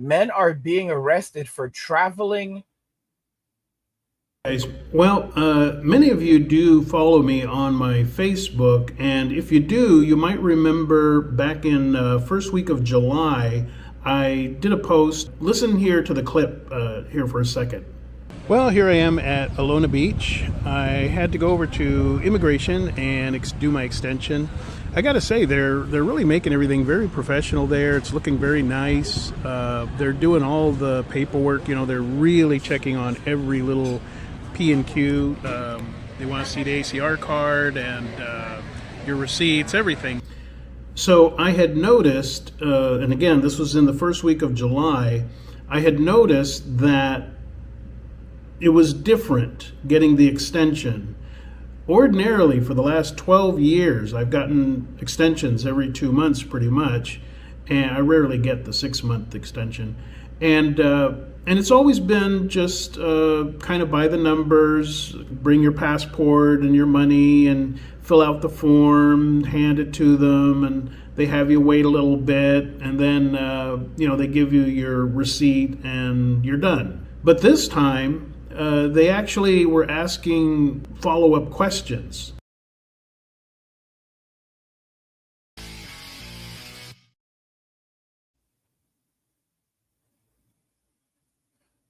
Men are being arrested for traveling. Guys, well, many of you do follow me on my Facebook, and if you do, you might remember back in first week of July, I did a post. Listen here to the clip here for a second. Well, here I am at Alona Beach. I had to go over to immigration and do my extension. I got to say, they're really making everything very professional there. It's looking very nice. They're doing all the paperwork. You know, they're really checking on every little P and Q. They want to see the ACR card and your receipts, everything. So I had noticed, and again, this was in the first week of July, I had noticed that it was different getting the extension. Ordinarily, for the last 12 years, I've gotten extensions every 2 months pretty much, and I rarely get the 6-month extension. And it's always been just kind of by the numbers, bring your passport and your money and fill out the form, hand it to them, and they have you wait a little bit, and then they give you your receipt and you're done. But this time, they actually were asking follow-up questions.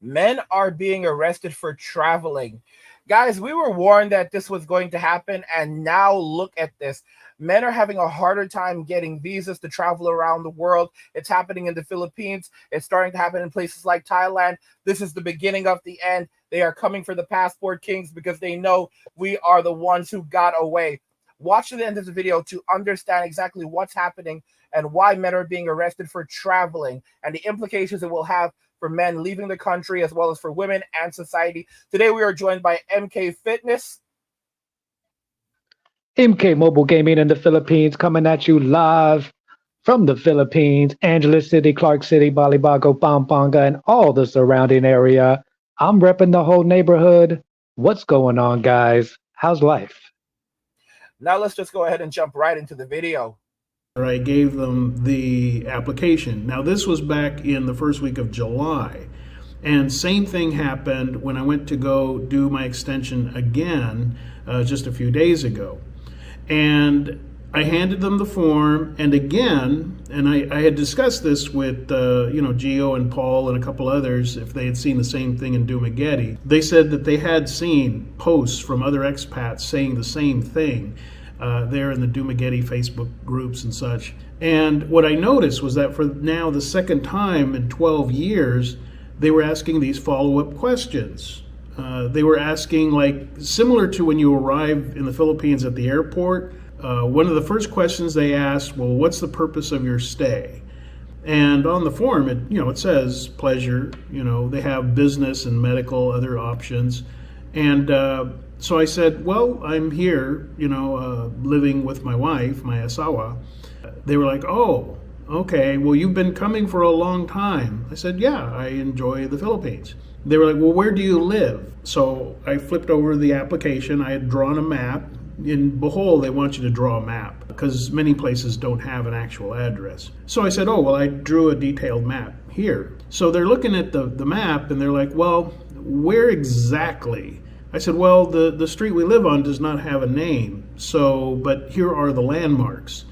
Men are being arrested for traveling. Guys, we were warned that this was going to happen, and now look at this. Men are having a harder time getting visas to travel around the world. It's happening in the Philippines. It's starting to happen in places like Thailand. This is the beginning of the end. They are coming for the passport kings because they know we are the ones who got away. Watch to the end of the video to understand exactly what's happening and why men are being arrested for traveling and the implications it will have for men leaving the country as well as for women and society. Today we are joined by MK Fitness. MK Mobile Gaming in the Philippines, coming at you live from the Philippines, Angeles City, Clark City, Balibago, Pampanga, and all the surrounding area. I'm repping the whole neighborhood. What's going on, guys? How's life? Now let's just go ahead and jump right into the video. I gave them the application. Now this was back in the first week of July, and same thing happened when I went to go do my extension again just a few days ago. And I handed them the form, and again, and I had discussed this with Gio and Paul and a couple others, if they had seen the same thing in Dumaguete. They said that they had seen posts from other expats saying the same thing there in the Dumaguete Facebook groups and such. And what I noticed was that for now the second time in 12 years, they were asking these follow-up questions. They were asking, like, similar to when you arrive in the Philippines at the airport, one of the first questions they asked, well, what's the purpose of your stay? And on the form, it says pleasure. They have business and medical, other options. And so I said, well, I'm here, living with my wife, my asawa. They were like, oh, okay, well, you've been coming for a long time. I said, yeah, I enjoy the Philippines. They were like, well, where do you live? So I flipped over the application. I had drawn a map. In Bohol, they want you to draw a map because many places don't have an actual address. So I said, oh, well, I drew a detailed map here. So they're looking at the map and they're like, well, where exactly? I said, well, the street we live on does not have a name. But here are the landmarks.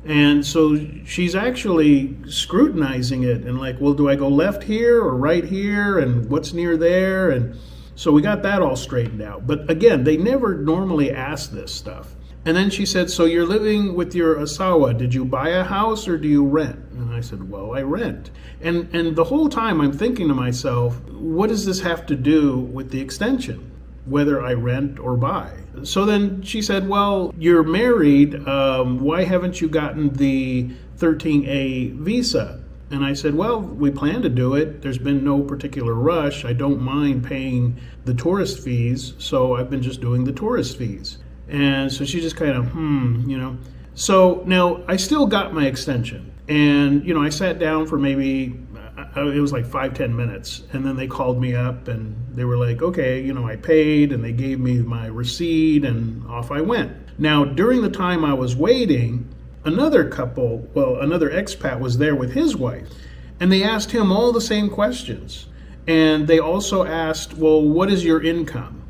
And so she's actually scrutinizing it and like, well, do I go left here or right here? And what's near there? And so we got that all straightened out. But again, they never normally ask this stuff. And then she said, so you're living with your asawa. Did you buy a house or do you rent? And I said, well, I rent. And the whole time I'm thinking to myself, what does this have to do with the extension, whether I rent or buy? So then she said, well, you're married. Why haven't you gotten the 13A visa? And I said, well, we plan to do it. There's been no particular rush. I don't mind paying the tourist fees, so I've been just doing the tourist fees. And so she just kind of, So now I still got my extension. And, I sat down for maybe, it was like 5-10 minutes. And then they called me up and they were like, okay, I paid, and they gave me my receipt and off I went. Now, during the time I was waiting, another expat was there with his wife. And they asked him all the same questions. And they also asked, well, what is your income?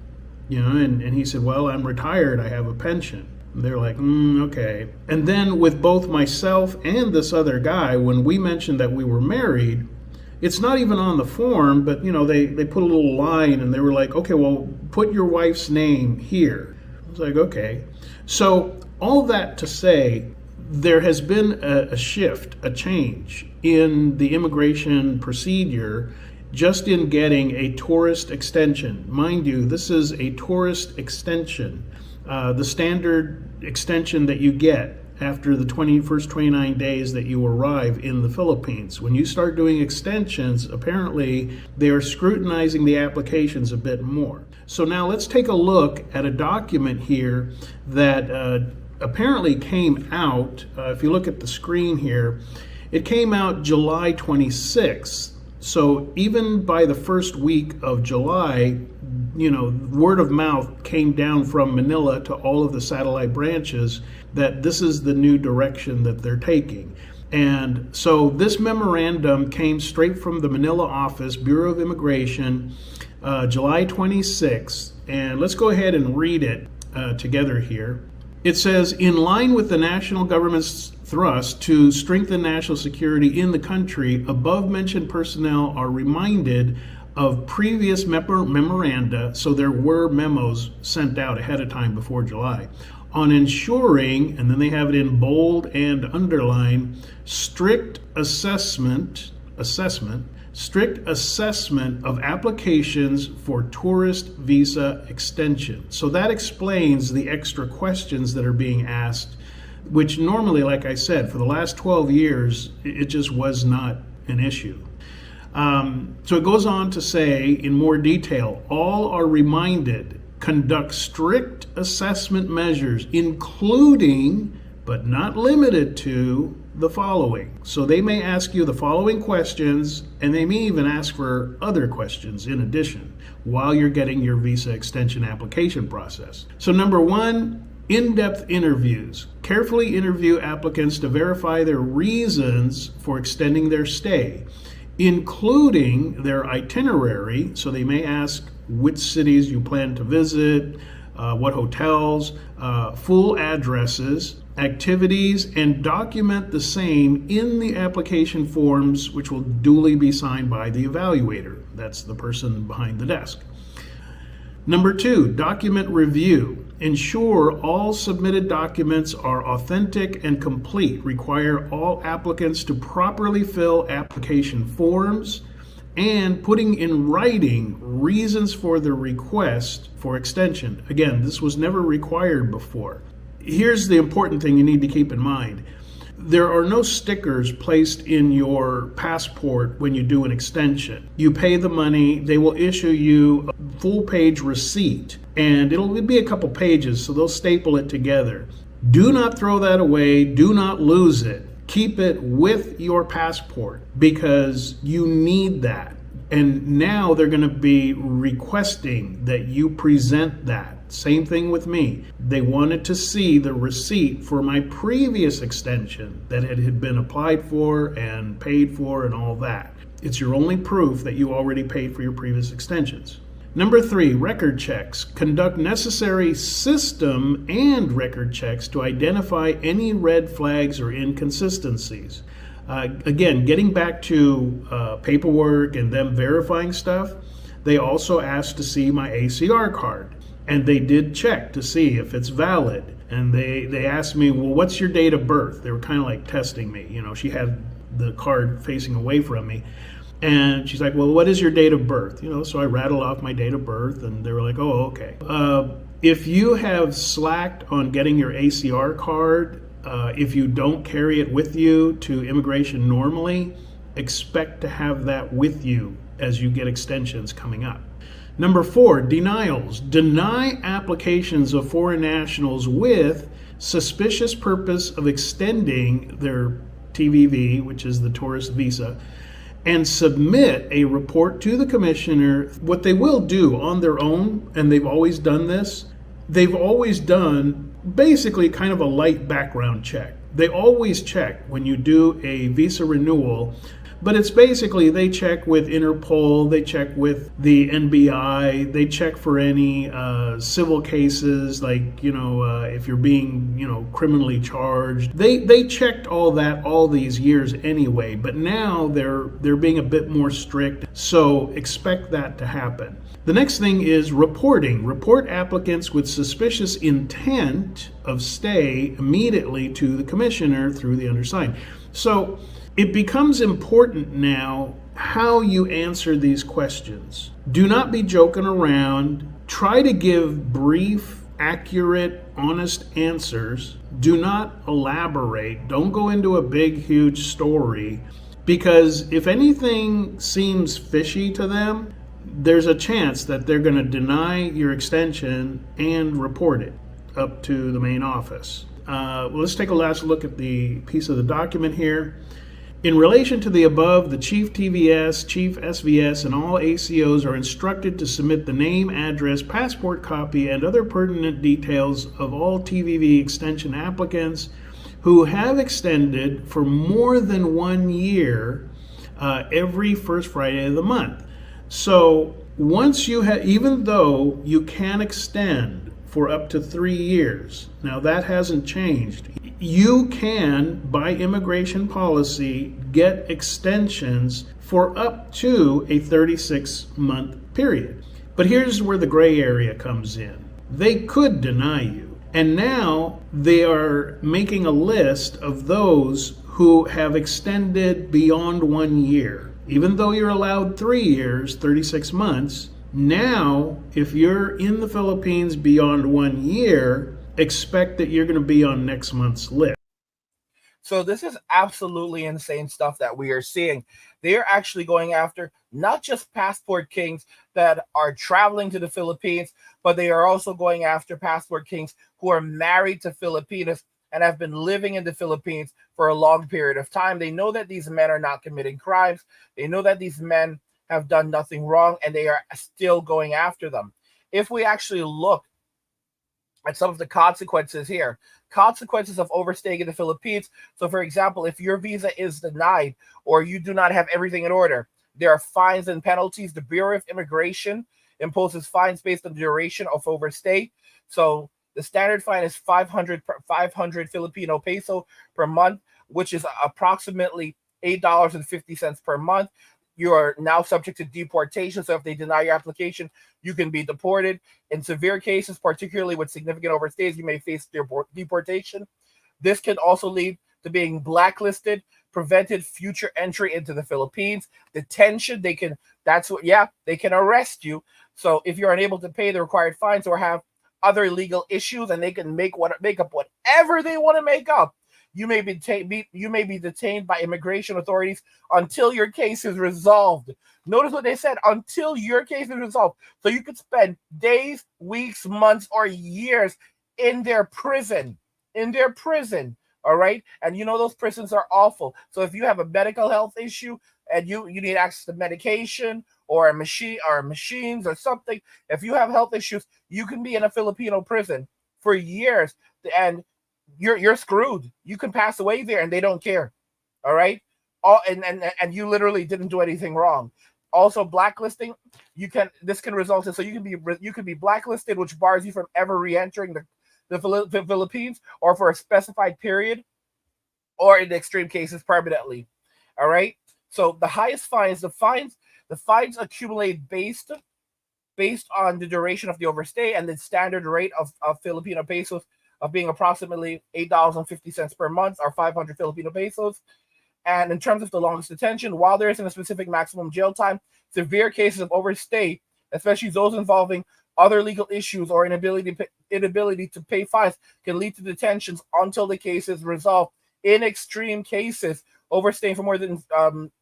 And he said, well, I'm retired, I have a pension. And they're like, okay. And then with both myself and this other guy, when we mentioned that we were married, it's not even on the form, but they put a little line and they were like, okay, well, put your wife's name here. I was like, okay. So all that to say, there has been a shift, a change in the immigration procedure just in getting a tourist extension. Mind you, this is a tourist extension. The standard extension that you get after the first 29 days that you arrive in the Philippines. When you start doing extensions, apparently they are scrutinizing the applications a bit more. So now let's take a look at a document here that apparently came out. If you look at the screen here, it came out July 26th. So even by the first week of July, word of mouth came down from Manila to all of the satellite branches that this is the new direction that they're taking. And so this memorandum came straight from the Manila office, Bureau of Immigration, July 26th. And let's go ahead and read it together here. It says, in line with the national government's thrust to strengthen national security in the country, above-mentioned personnel are reminded of previous memoranda, so there were memos sent out ahead of time before July, on ensuring, and then they have it in bold and underline, strict assessment of applications for tourist visa extension. So that explains the extra questions that are being asked, which normally, like I said, for the last 12 years, it just was not an issue. So it goes on to say in more detail, all are reminded, conduct strict assessment measures, including, but not limited to, the following. So they may ask you the following questions, and they may even ask for other questions in addition while you're getting your visa extension application process. So number one, in-depth interviews. Carefully interview applicants to verify their reasons for extending their stay, including their itinerary. So they may ask which cities you plan to visit, what hotels, full addresses, activities, and document the same in the application forms, which will duly be signed by the evaluator. That's the person behind the desk. Number two, document review. Ensure all submitted documents are authentic and complete. Require all applicants to properly fill application forms and putting in writing reasons for the request for extension. Again, this was never required before. Here's the important thing you need to keep in mind. There are no stickers placed in your passport when you do an extension. You pay the money, they will issue you a full-page receipt, and it'll be a couple pages, so they'll staple it together. Do not throw that away, do not lose it. Keep it with your passport because you need that. And now they're going to be requesting that you present that. Same thing with me. They wanted to see the receipt for my previous extension that it had been applied for and paid for and all that. It's your only proof that you already paid for your previous extensions. Number three, record checks. Conduct necessary system and record checks to identify any red flags or inconsistencies. Again, getting back to paperwork and them verifying stuff, they also asked to see my ACR card. And they did check to see if it's valid. And they asked me, well, what's your date of birth? They were kind of like testing me. She had the card facing away from me. And she's like, well, what is your date of birth? So I rattled off my date of birth and they were like, oh, okay. If you have slacked on getting your ACR card, if you don't carry it with you to immigration normally, expect to have that with you as you get extensions coming up. Number four, denials. Deny applications of foreign nationals with suspicious purpose of extending their TVV, which is the tourist visa, and submit a report to the commissioner. What they will do on their own, and they've always done this, they've always done basically kind of a light background check. They always check when you do a visa renewal But it's basically they check with Interpol, they check with the NBI, they check for any civil cases, like, if you're being, criminally charged. They checked all that all these years anyway, but now they're being a bit more strict, so expect that to happen. The next thing is reporting. Report applicants with suspicious intent of stay immediately to the commissioner through the undersigned. So it becomes important now how you answer these questions. Do not be joking around. Try to give brief, accurate, honest answers. Do not elaborate. Don't go into a big, huge story, because if anything seems fishy to them, there's a chance that they're going to deny your extension and report it up to the main office. Let's take a last look at the piece of the document here. In relation to the above, the Chief TVS, Chief SVS, and all ACOs are instructed to submit the name, address, passport copy, and other pertinent details of all TVV extension applicants who have extended for more than 1 year every first Friday of the month. So once you have, even though you can extend for up to 3 years, now that hasn't changed, you can, by immigration policy, get extensions for up to a 36-month period. But here's where the gray area comes in. They could deny you. And now they are making a list of those who have extended beyond 1 year. Even though you're allowed 3 years, 36 months, now if you're in the Philippines beyond 1 year, expect that you're going to be on next month's list. So this is absolutely insane stuff that we are seeing. They are actually going after not just passport kings that are traveling to the Philippines, but they are also going after passport kings who are married to Filipinas and have been living in the Philippines for a long period of time. They know that these men are not committing crimes. They know that these men have done nothing wrong, and they are still going after them. If we actually look at some of the consequences here, consequences of overstaying in the Philippines. So, for example, if your visa is denied or you do not have everything in order, there are fines and penalties. The Bureau of Immigration imposes fines based on the duration of overstay. So the standard fine is 500 Filipino peso per month, which is approximately $8.50 per month. You are now subject to deportation. So if they deny your application, you can be deported. In severe cases, particularly with significant overstays, you may face deportation. This can also lead to being blacklisted, prevented future entry into the Philippines, detention. They can arrest you. So if you're unable to pay the required fines or have other legal issues, and they can make up whatever they want to make up, you may be detained by immigration authorities until your case is resolved. Notice what they said, until your case is resolved. So you could spend days, weeks, months, or years in their prison. All right. And those prisons are awful. So if you have a medical health issue and you need access to medication or machines or something, if you have health issues, you can be in a Filipino prison for years, and you're screwed. You can pass away there and they don't care. All right. And you literally didn't do anything wrong. Also, blacklisting, this can result in, so you can be blacklisted, which bars you from ever re-entering the Philippines, or for a specified period, or in extreme cases permanently. All right. So the highest fines, the fines accumulate based on the duration of the overstay and the standard rate of Filipino pesos of being approximately $8.50 per month, or 500 Filipino pesos. And in terms of the longest detention, while there isn't a specific maximum jail time, severe cases of overstay, especially those involving other legal issues or inability to pay fines, can lead to detentions until the case is resolved. In extreme cases, overstaying for more than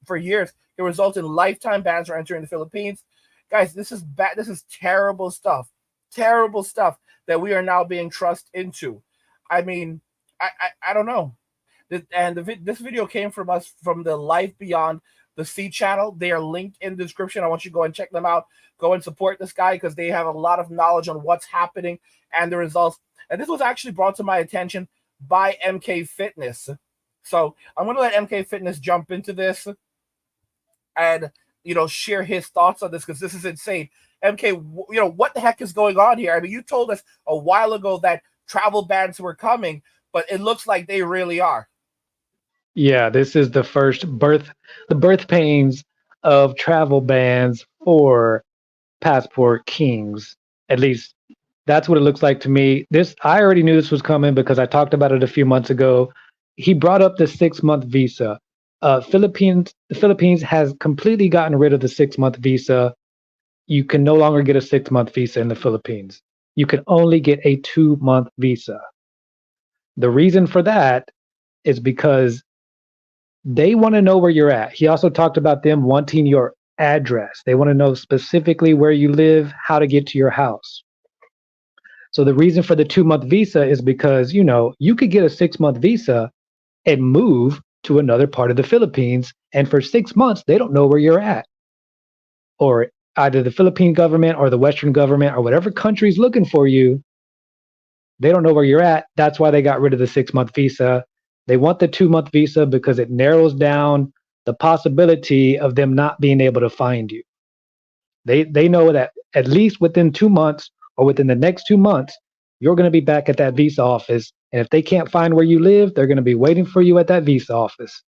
for years can result in lifetime bans for entering the Philippines. Guys, this is bad. This is terrible stuff. Terrible stuff that we are now being thrust into. I mean, I don't know. This video came from the Life Beyond the Sea channel. They are linked in the description. I want you to go and check them out. Go and support this guy because they have a lot of knowledge on what's happening and the results. And this was actually brought to my attention by MK Fitness. So I'm going to let MK Fitness jump into this. and share his thoughts on this, because this is insane. MK, what the heck is going on here? I mean, you told us a while ago that travel bans were coming, but it looks like they really are. Yeah, this is the birth pains of travel bans for passport kings. At least that's what it looks like to me. I already knew this was coming because I talked about it a few months ago. He brought up the 6-month visa. The Philippines has completely gotten rid of the 6-month visa. You can no longer get a 6-month visa in the Philippines. You can only get a 2-month visa. The reason for that is because they want to know where you're at. He also talked about them wanting your address. They want to know specifically where you live, how to get to your house. So the reason for the 2-month visa is because, you could get a 6-month visa and move to another part of the Philippines. And for 6 months, they don't know where you're at. Or either the Philippine government or the Western government or whatever country's looking for you, they don't know where you're at. That's why they got rid of the 6-month visa. They want the 2-month visa because it narrows down the possibility of them not being able to find you. They know that at least within 2 months or within the next 2 months, you're going to be back at that visa office. And if they can't find where you live, they're going to be waiting for you at that visa office.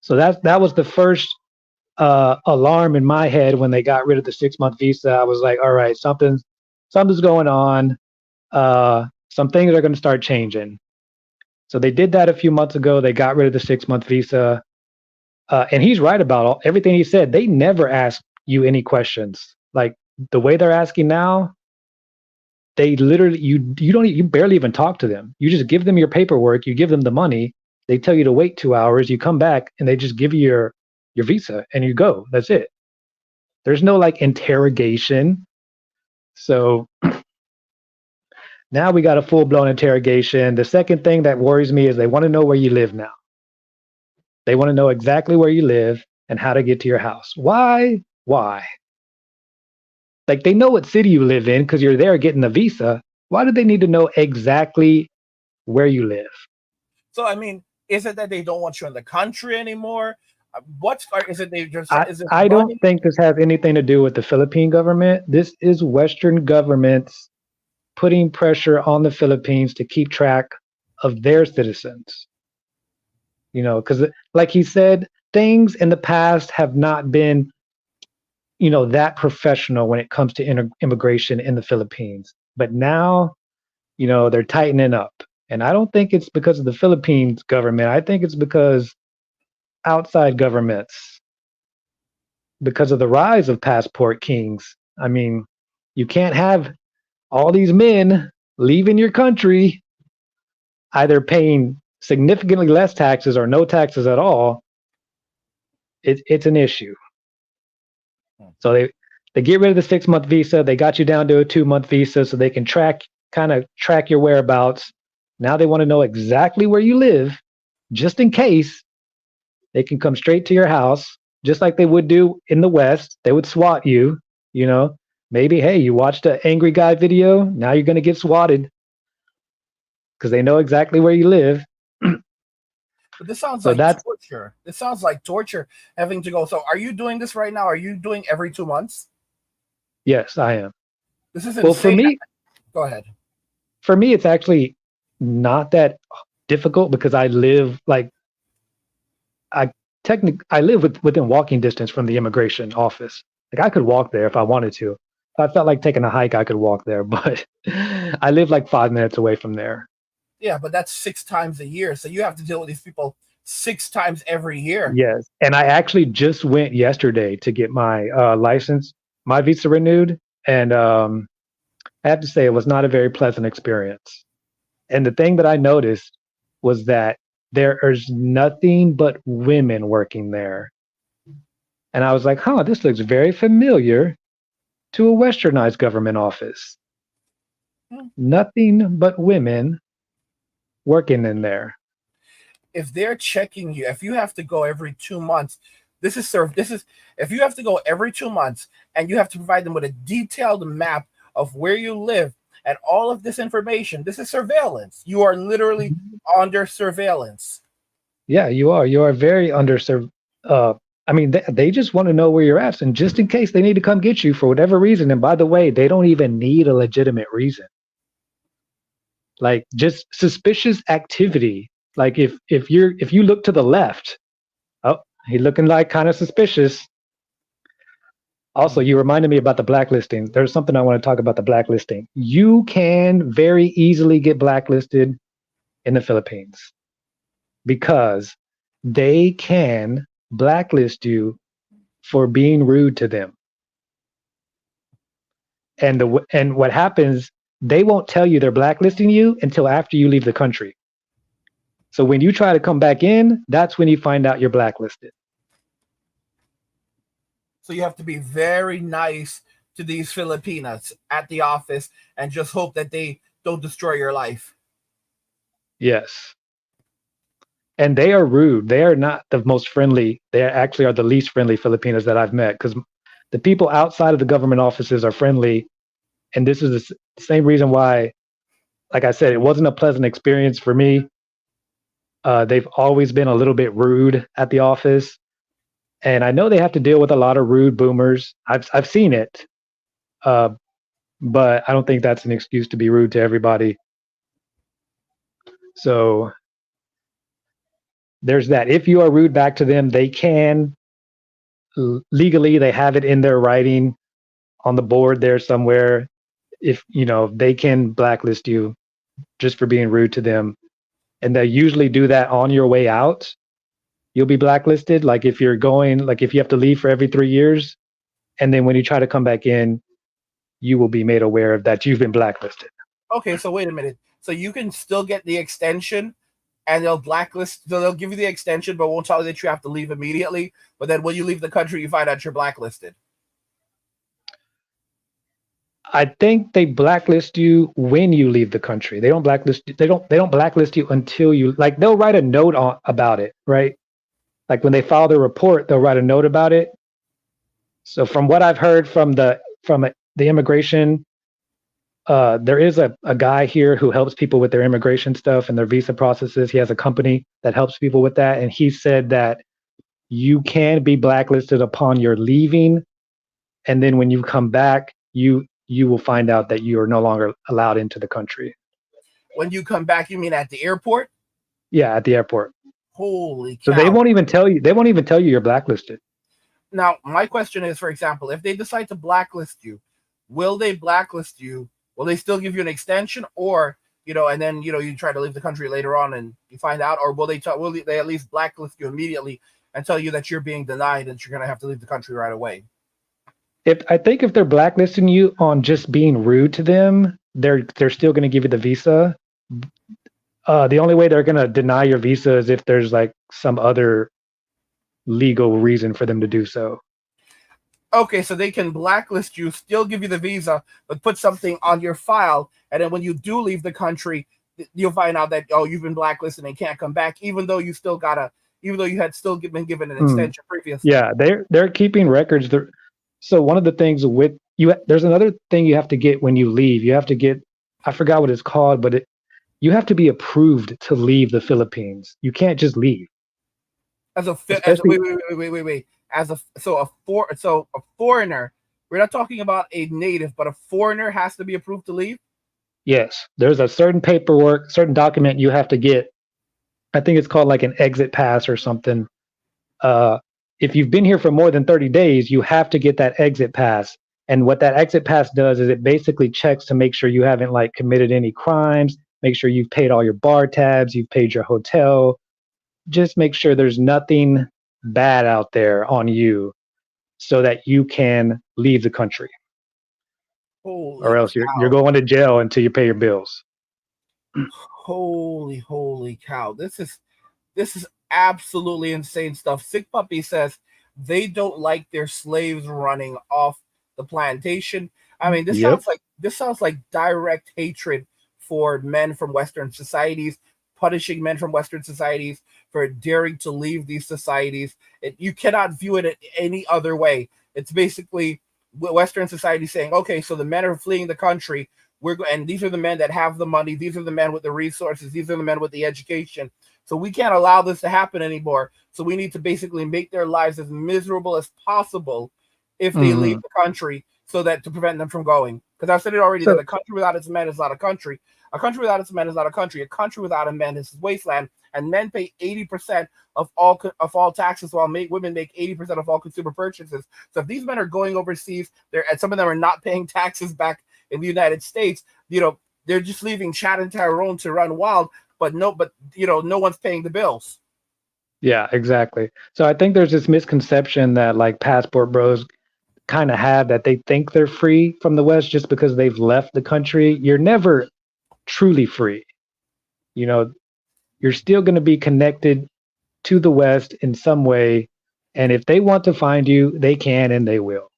So that was the first alarm in my head when they got rid of the 6-month visa. I was like, all right, something's going on. Some things are going to start changing. So they did that a few months ago. They got rid of the 6-month visa. And he's right about everything he said. They never ask you any questions. Like the way they're asking now, they literally, you barely even talk to them. You just give them your paperwork, you give them the money, they tell you to wait 2 hours, you come back and they just give you your visa and you go. That's it. There's no like interrogation. So now we got a full-blown interrogation. The second thing that worries me is they want to know where you live now. They want to know exactly where you live and how to get to your house. Why? Why? Like they know what city you live in because you're there getting the visa. Why do they need to know exactly where you live? So, I mean, is it that they don't want you in the country anymore? Is it they just, is it I don't money? think this has anything to do with the Philippine government. This is Western governments putting pressure on the Philippines to keep track of their citizens. Because like he said, things in the past have not been, that professional when it comes to immigration in the Philippines. But now, they're tightening up. And I don't think it's because of the Philippines government. I think it's because outside governments, because of the rise of passport kings. I mean, you can't have all these men leaving your country either paying significantly less taxes or no taxes at all. It's an issue. So they get rid of the 6-month visa. They got you down to a 2-month visa so they can track your whereabouts. Now they want to know exactly where you live, just in case they can come straight to your house, just like they would do in the West. They would SWAT you, Maybe, hey, you watched an angry guy video. Now you're going to get swatted because they know exactly where you live. But this sounds So like that's, torture. This sounds like torture having to go. So, are you doing this right now? Are you doing every 2 months? yes, I am. This is Well, insane. Go ahead. for me, it's actually not that difficult because I live like I live within walking distance from the immigration office. Like I could walk there if I wanted to. If I felt like taking a hike, I could walk there, but I live like 5 minutes away from there. Yeah, but that's 6 times a year. So you have to deal with these people 6 times every year. Yes, and I actually just went yesterday to get my license, my visa renewed, and I have to say it was not a very pleasant experience. And the thing that I noticed was that there is nothing but women working there. And I was like, huh, this looks very familiar to a westernized government office. Hmm. Nothing but women working in there. If they're checking you, if you have to go every 2 months, if you have to go every 2 months and you have to provide them with a detailed map of where you live and all of this information, this is surveillance. You are literally under surveillance. Yeah, you are. You are very under Uh, I mean, they just want to know where you're at, and just in case they need to come get you for whatever reason. And by the way, they don't even need a legitimate reason. Like just suspicious activity. Like if you look to the left, oh, he looking like kind of suspicious. Also, Mhm. you reminded me about the blacklisting. There's something I want to talk about the blacklisting. You can very easily get blacklisted in the Philippines because they can blacklist you for being rude to them. And what happens, they won't tell you they're blacklisting you until after you leave the country. So when you try to come back in, that's when you find out you're blacklisted. So you have to be very nice to these Filipinas at the office and just hope that they don't destroy your life. Yes. And they are rude. They are not the most friendly. They actually are the least friendly Filipinos that I've met because the people outside of the government offices are friendly. And this is the same reason why, like I said, it wasn't a pleasant experience for me. They've always been a little bit rude at the office. And I know they have to deal with a lot of rude boomers. I've seen it. Uh, but I don't think that's an excuse to be rude to everybody. So there's that. If you are rude back to them, they can legally, they have it in their writing on the board there somewhere. If you know, they can blacklist you just for being rude to them, and they usually do that on your way out. You'll be blacklisted. Like if you're going, like if you have to leave for every 3 years, and then when you try to come back in, you will be made aware of that you've been blacklisted. Okay, so wait a minute. So you can still get the extension and they'll blacklist, so they'll give you the extension, but won't tell you that you have to leave immediately. But then when you leave the country, you find out you're blacklisted. I think they blacklist you when you leave the country. They don't blacklist. They don't blacklist you until you like. They'll write a note about it, right? Like when they file their report, they'll write a note about it. So from what I've heard from the immigration, there is a guy here who helps people with their immigration stuff and their visa processes. He has a company that helps people with that, and he said that you can be blacklisted upon your leaving, and then when you come back, you will find out that you are no longer allowed into the country. When you come back, you mean at the airport? Yeah, at the airport. Holy So they cow. won't even tell you. They won't even tell you you're blacklisted. Now, my question is, for example, if they decide to blacklist you, will they blacklist you? Will they still give you an extension, or and then you try to leave the country later on and you find out, or will they at least blacklist you immediately and tell you that you're being denied and you're going to have to leave the country right away? If I think if they're blacklisting you on just being rude to them, they're still going to give you the visa. The only way they're going to deny your visa is if there's like some other legal reason for them to do so. Okay, so they can blacklist you, still give you the visa, but put something on your file, and then when you do leave the country, you'll find out that you've been blacklisted and can't come back, even though even though you had still been given an Hmm. extension previously. Yeah, they're keeping records. So one of the things with you, there's another thing you have to get when you leave. You have to get, I forgot what it's called, but you have to be approved to leave the Philippines. You can't just leave, Wait, especially. wait. So a foreigner. We're not talking about a native, but a foreigner has to be approved to leave. Yes, there's a certain paperwork, certain document you have to get. I think it's called like an exit pass or something. Uh, if you've been here for more than 30 days, you have to get that exit pass. And what that exit pass does is it basically checks to make sure you haven't like committed any crimes, make sure you've paid all your bar tabs, you've paid your hotel, just make sure there's nothing bad out there on you so that you can leave the country, or Holy else you're cow! going to jail until you pay your bills. Holy cow! This is absolutely insane stuff. Sick Puppy says they don't like their slaves running off the plantation. I mean, Yep. this sounds like direct hatred for men from Western societies, punishing men from Western societies for daring to leave these societies. You cannot view it any other way. It's basically Western society saying, okay, so the men are fleeing the country. And these are the men that have the money. These are the men with the resources. These are the men with the education. So we can't allow this to happen anymore. So we need to basically make their lives as miserable as possible if they leave Hmm. the country, so that to prevent them from going. Because I've said it already that So a country without its men is not a country. A country without its men is not a country. A country without a man is wasteland. And men pay 80% of all taxes, while women make 80% of all consumer purchases. So if these men are going overseas, and some of them are not paying taxes back in the United States, they're just leaving Chad and Tyrone to run wild. But no one's paying the bills. yeah, exactly. So I think there's this misconception that like passport bros kind of have, that they think they're free from the West just because they've left the country. You're never truly free. You know, you're still going to be connected to the West in some way. And if they want to find you, they can and they will.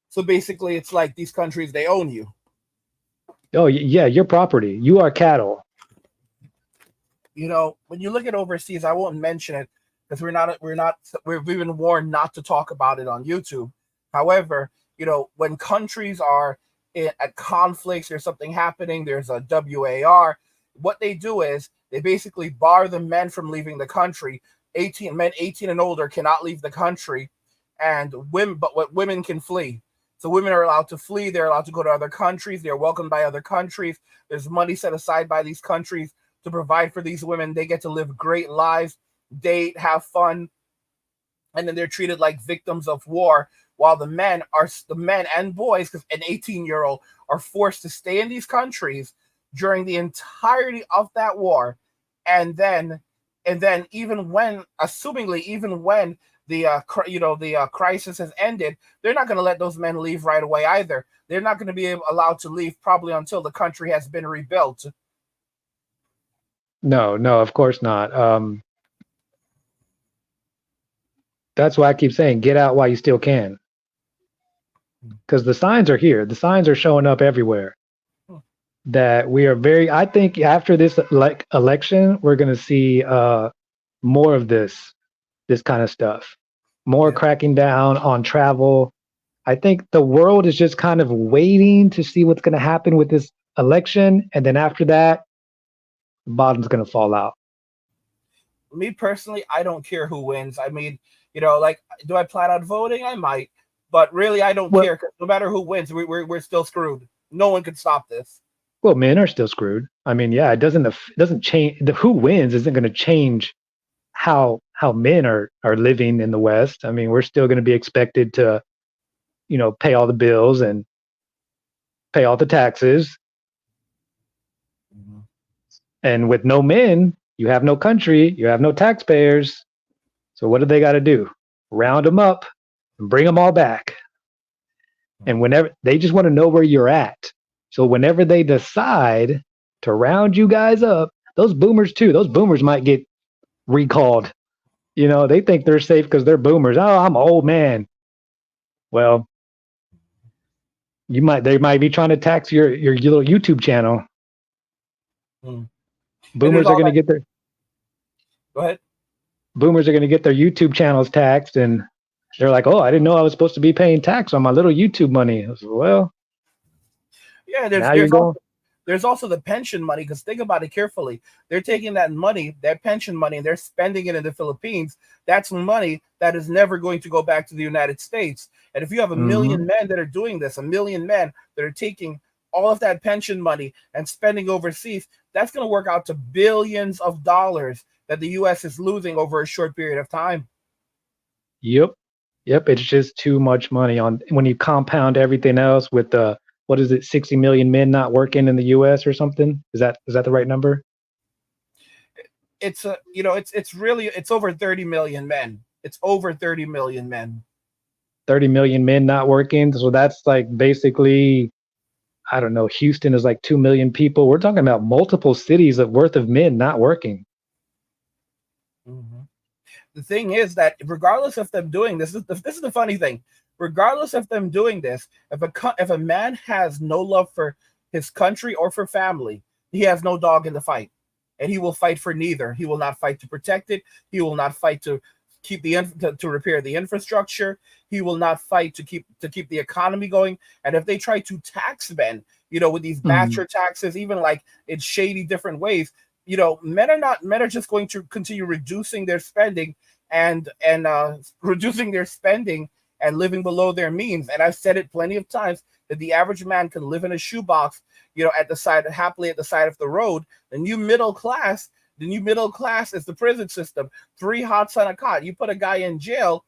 So basically, it's like these countries, they own you. Oh, yeah, your property. You are cattle. When you look at overseas, I won't mention it because we've been warned not to talk about it on YouTube. However, when countries are at conflicts, there's something happening, there's a WAR. What they do is they basically bar the men from leaving the country. 18 and older cannot leave the country, and women can flee. So women are allowed to flee. They're allowed to go to other countries. They're welcomed by other countries. There's money set aside by these countries to provide for these women. They get to live great lives, date, have fun, and then they're treated like victims of war. While the men and boys, because an 18-year-old are forced to stay in these countries during the entirety of that war, and then even when, assumingly, even when the crisis has ended, they're not going to let those men leave right away either. They're not going to be allowed to leave probably until the country has been rebuilt. No, no, of course not. That's why I keep saying get out while you still can. Because the signs are here. The signs are showing up everywhere. That we are I think after this election, we're going to see more of this kind of stuff, more Yeah. cracking down on travel. I think the world is just kind of waiting to see what's going to happen with this election. And then after that, the bottom's going to fall out. Me personally, I don't care who wins. I mean, like, do I plan on voting? I might, but really, I don't Well, care. 'Cause no matter who wins, we're still screwed. No one can stop this. well, men are still screwed. I mean, yeah, it doesn't change. The who wins isn't going to change how men are living in the West. I mean, we're still going to be expected to, pay all the bills and pay all the taxes. Mhm. And with no men, you have no country, you have no taxpayers. So what do they got to do? Round them up and bring them all back. And whenever they just want to know where you're at. So whenever they decide to round you guys up, those boomers too, those boomers might get recalled. They think they're safe because they're boomers. Oh, I'm an old man. Well, they might be trying to tax your little YouTube channel. Mm. And there's Boomers are all going to that. get their Go ahead. boomers are going to get their YouTube channels taxed, and they're like, "Oh, I didn't know I was supposed to be paying tax on my little YouTube money." I was like, well, Yeah, now you're going. there's also the pension money, because think about it carefully. They're taking that money, that pension money, and they're spending it in the Philippines. That's money that is never going to go back to the United States. And if you have a Hmm. million men that are doing this, a million men that are taking all of that pension money and spending overseas, that's going to work out to billions of dollars that the U.S. is losing over a short period of time. Yep, yep. It's just too much money on when you compound everything else with the what is it, 60 million men not working in the U.S. or something? Is that the right number? It's over 30 million men. It's over 30 million men. 30 million men not working. So that's like basically, I don't know, Houston is like 2 million people. We're talking about multiple cities of worth of men not working. Mhm. The thing is that regardless of them doing this is the funny thing. Regardless of them doing this, if a man has no love for his country or for family, he has no dog in the fight, and he will fight for neither. He will not fight to protect it. He will not fight to keep to repair the infrastructure. He will not fight to keep the economy going. And if they try to tax men, with these Mm. batcher taxes, even like in shady different ways, men are just going to continue reducing their spending and reducing their spending and living below their means. And I've said it plenty of times that the average man can live in a shoebox, happily at the side of the road. The new middle class is the prison system. Three hots on a cot. You put a guy in jail,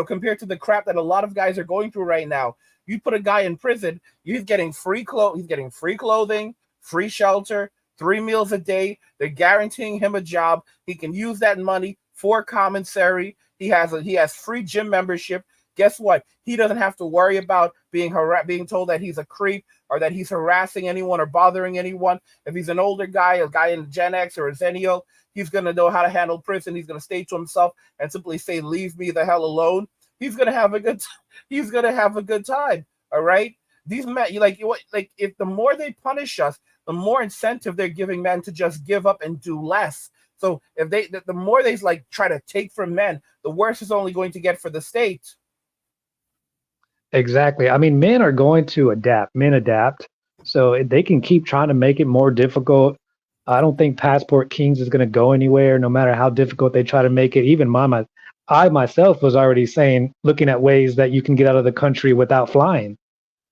compared to the crap that a lot of guys are going through right now. You put a guy in prison, he's getting he's getting free clothing, free shelter, 3 meals a day. They're guaranteeing him a job. He can use that money for commissary. He has free gym membership. Guess what? He doesn't have to worry about being told that he's a creep or that he's harassing anyone or bothering anyone. If he's an older guy, a guy in Gen X or a Zennial, he's gonna know how to handle prison. He's gonna stay to himself and simply say, "Leave me the hell alone." He's gonna have a good. He's gonna have a good time. All right. These men, if the more they punish us, the more incentive they're giving men to just give up and do less. So if the more they try to take from men, the worse it's only going to get for the state. Exactly. I mean, men are going to adapt. Men adapt. So they can keep trying to make it more difficult. I don't think Passport Kings is going to go anywhere, no matter how difficult they try to make it. Even I myself was already saying, looking at ways that you can get out of the country without flying.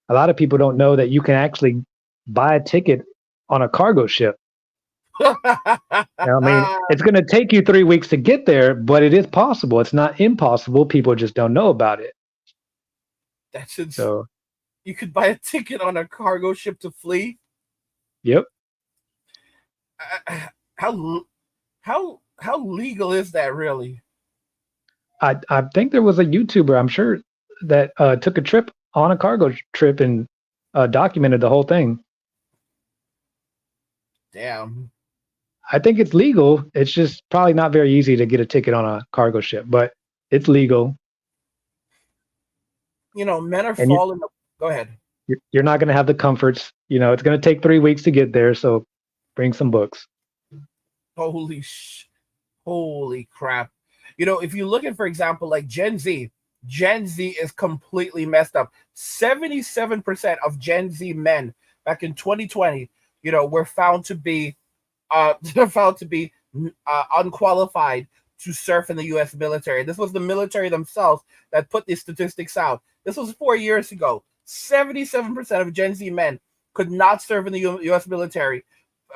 A lot of people don't know that you can actually buy a ticket on a cargo ship. I mean, it's going to take you 3 weeks to get there, but it is possible. It's not impossible. People just don't know about it. That's it. So, You could buy a ticket on a cargo ship to flee. yep. How how legal is that really? I think there was a YouTuber, I'm sure, that took a trip on a cargo trip and documented the whole thing. Damn. I think it's legal. It's just probably not very easy to get a ticket on a cargo ship, but it's legal. Men are And falling. Go ahead. you're not going to have the comforts. It's going to take 3 weeks to get there. So bring some books. Holy crap. If you're looking, for example, like Gen Z is completely messed up. 77% of Gen Z men back in 2020, were found to be unqualified to serve in the U.S. military. This was the military themselves that put these statistics out. This was 4 years ago. 77% of Gen Z men could not serve in the U.S. military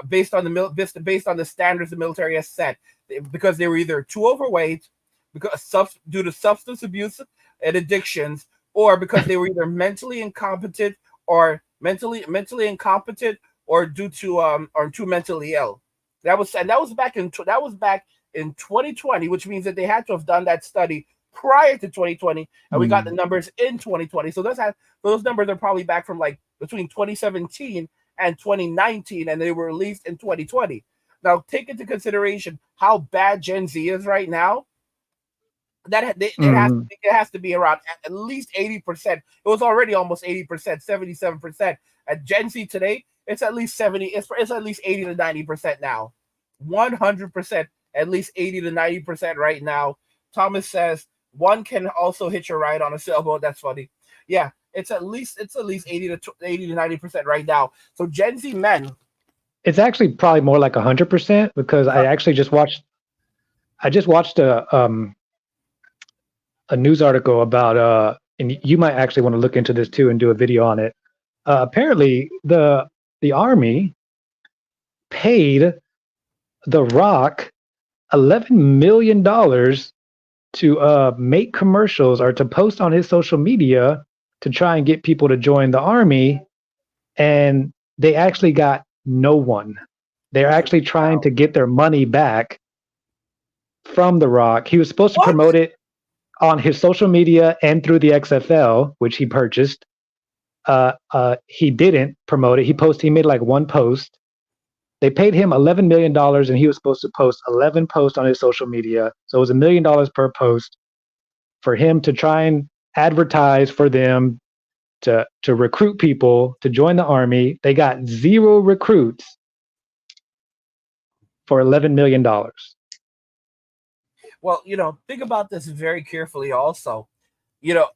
based on the standards the military has set, because they were either too overweight, due to substance abuse and addictions, or because they were either mentally incompetent or due to or too mentally ill. That was back in 2020, which means that they had to have done that study prior to 2020, and we got the numbers in 2020. So those numbers are probably back from like between 2017 and 2019, and they were released in 2020. Now, take into consideration how bad Gen Z is right now. It has to be around at least 80%. It was already almost 80%, 77%. At Gen Z today, it's at least 70. It's at least 80 to 90% now. 100%, at least 80 to 90% right now. Thomas says one can also hitch a ride on a sailboat. That's funny. Yeah, it's at least 80 to 90% right now. So Gen Z men. It's actually probably more like 100%, because I actually just watched a news article about and you might actually want to look into this too and do a video on it. Apparently, the army paid The Rock $11 million to make commercials or to post on his social media to try and get people to join the army, and they actually got no one. They're actually trying to get their money back from The Rock. He was supposed to promote it on his social media and through the XFL, which he purchased. He didn't promote it. He made like one post. They paid him $11 million, and he was supposed to post 11 posts on his social media. So it was $1 million per post for him to try and advertise for them to recruit people to join the army. They got 0 recruits for $11 million. Well, think about this very carefully also.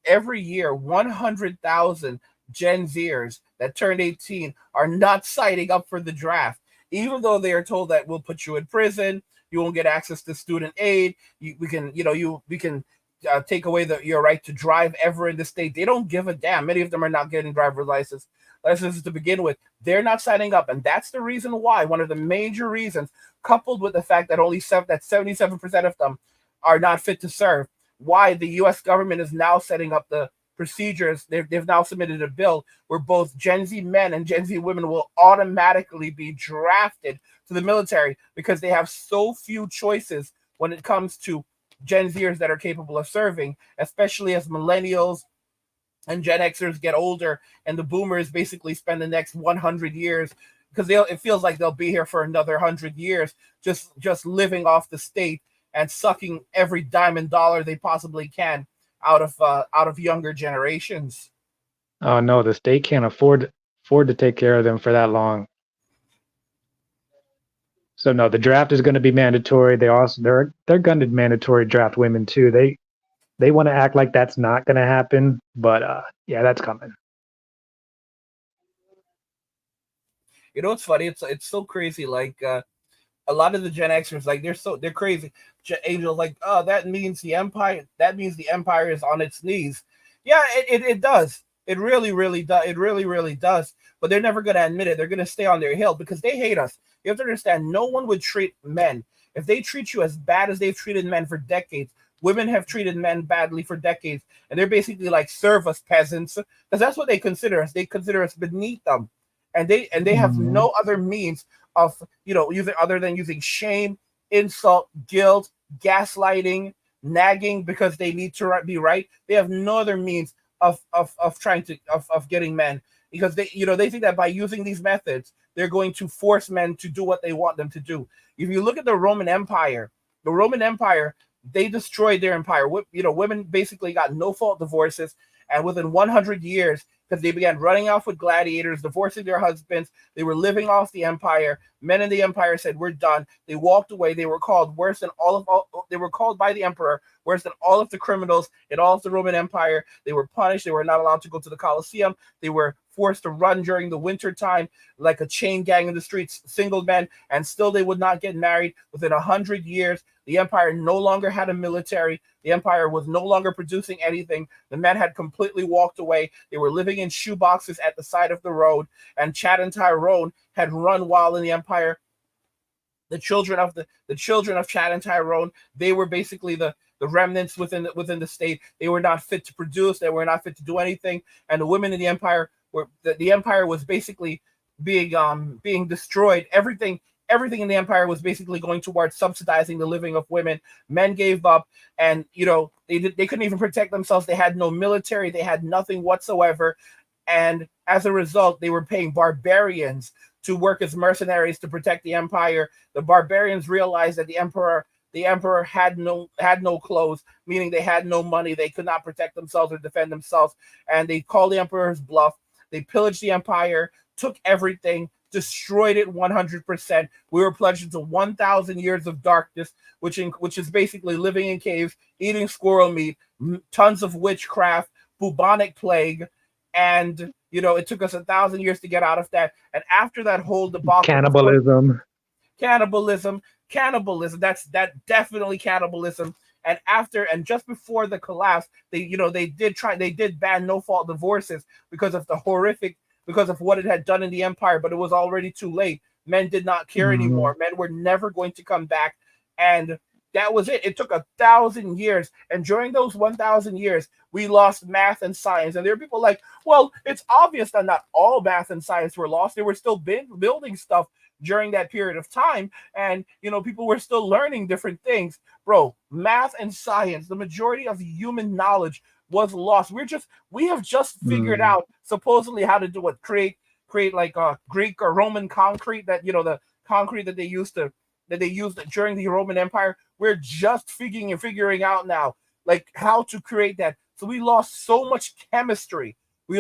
Every year, 100,000 Gen Zers that turned 18 are not signing up for the draft, even though they are told that we'll put you in prison, you won't get access to student aid, we can take away your right to drive ever in the state. They don't give a damn. Many of them are not getting driver's licenses to begin with. They're not signing up, and that's the reason why. One of the major reasons, coupled with the fact that 77% of them are not fit to serve, why the U.S. government is now setting up the procedures. They've now submitted a bill where both Gen Z men and Gen Z women will automatically be drafted to the military because they have so few choices when it comes to Gen Zers that are capable of serving, especially as millennials and Gen Xers get older and the boomers basically spend the next 100 years, because it feels like they'll be here for another 100 years, just living off the state and sucking every dime and dollar they possibly can out of younger generations. Oh no, the state can't afford to take care of them for that long. So no, the draft is going to be mandatory. They're going to mandatory draft women too. They want to act like that's not going to happen, but yeah, that's coming. It's funny. It's so crazy. Like a lot of the Gen Xers, like they're crazy. Angel's like, oh, That means the empire is on its knees. Yeah, it does. It really, really does. It really, really does. But they're never going to admit it. They're going to stay on their hill because they hate us. You have to understand, no one would treat men, if they treat you as bad as they've treated men for decades. Women have treated men badly for decades, and they're basically like, serve us, peasants, because that's what they consider us. They consider us beneath them, and they have Mhm. no other means of using, other than using shame, insult, guilt, gaslighting, nagging because they need to be right. They have no other means of trying to of getting men, because they think that by using these methods they're going to force men to do what they want them to do. If you look at the Roman Empire, they destroyed their empire. Women basically got no fault divorces, and within 100 years, because they began running off with gladiators, divorcing their husbands, they were living off the empire. Men in the empire said, "We're done." They walked away. They were called worse than they were called by the emperor worse than all of the criminals in all of the Roman Empire. They were punished. They were not allowed to go to the Colosseum. They were forced to run during the winter time like a chain gang in the streets, single men, and still they would not get married. Within 100 years, the empire no longer had a military. The empire was no longer producing anything. The men had completely walked away. They were living in shoeboxes at the side of the road, and Chad and Tyrone had run wild in the empire. The children of Chad and Tyrone, they were basically the remnants within the state. They were not fit to produce. They were not fit to do anything. And the women in the empire the empire was basically being destroyed. Everything in the empire was basically going towards subsidizing the living of women. Men gave up, and they couldn't even protect themselves. They had no military. They had nothing whatsoever, and as a result, they were paying barbarians to work as mercenaries to protect the empire. The barbarians realized that the emperor had no clothes, meaning they had no money. They could not protect themselves or defend themselves, and they called the emperor's bluff. They pillaged the empire, took everything, destroyed it 100%. We were plunged into 1,000 years of darkness, which is basically living in caves, eating squirrel meat, tons of witchcraft, bubonic plague, and it took us 1,000 years to get out of that. And after that whole debacle, of course, Cannibalism. cannibalism, cannibalism. That definitely cannibalism. And just before the collapse, they did ban no fault divorces because of the horrific because of what it had done in the empire, but it was already too late. Men did not care Mhm. anymore. Men were never going to come back, and that was it. It took 1,000 years, and during those 1,000 years, we lost math and science. And there are people like, well, it's obvious that not all math and science were lost. They were still building stuff during that period of time, and people were still learning different things. Bro, math and science, the majority of human knowledge was lost. We have just figured Mm. out supposedly how to do what, create like Greek or Roman concrete, that the concrete that they used during the Roman Empire. We're just figuring out now, like, how to create that. So we lost so much chemistry. They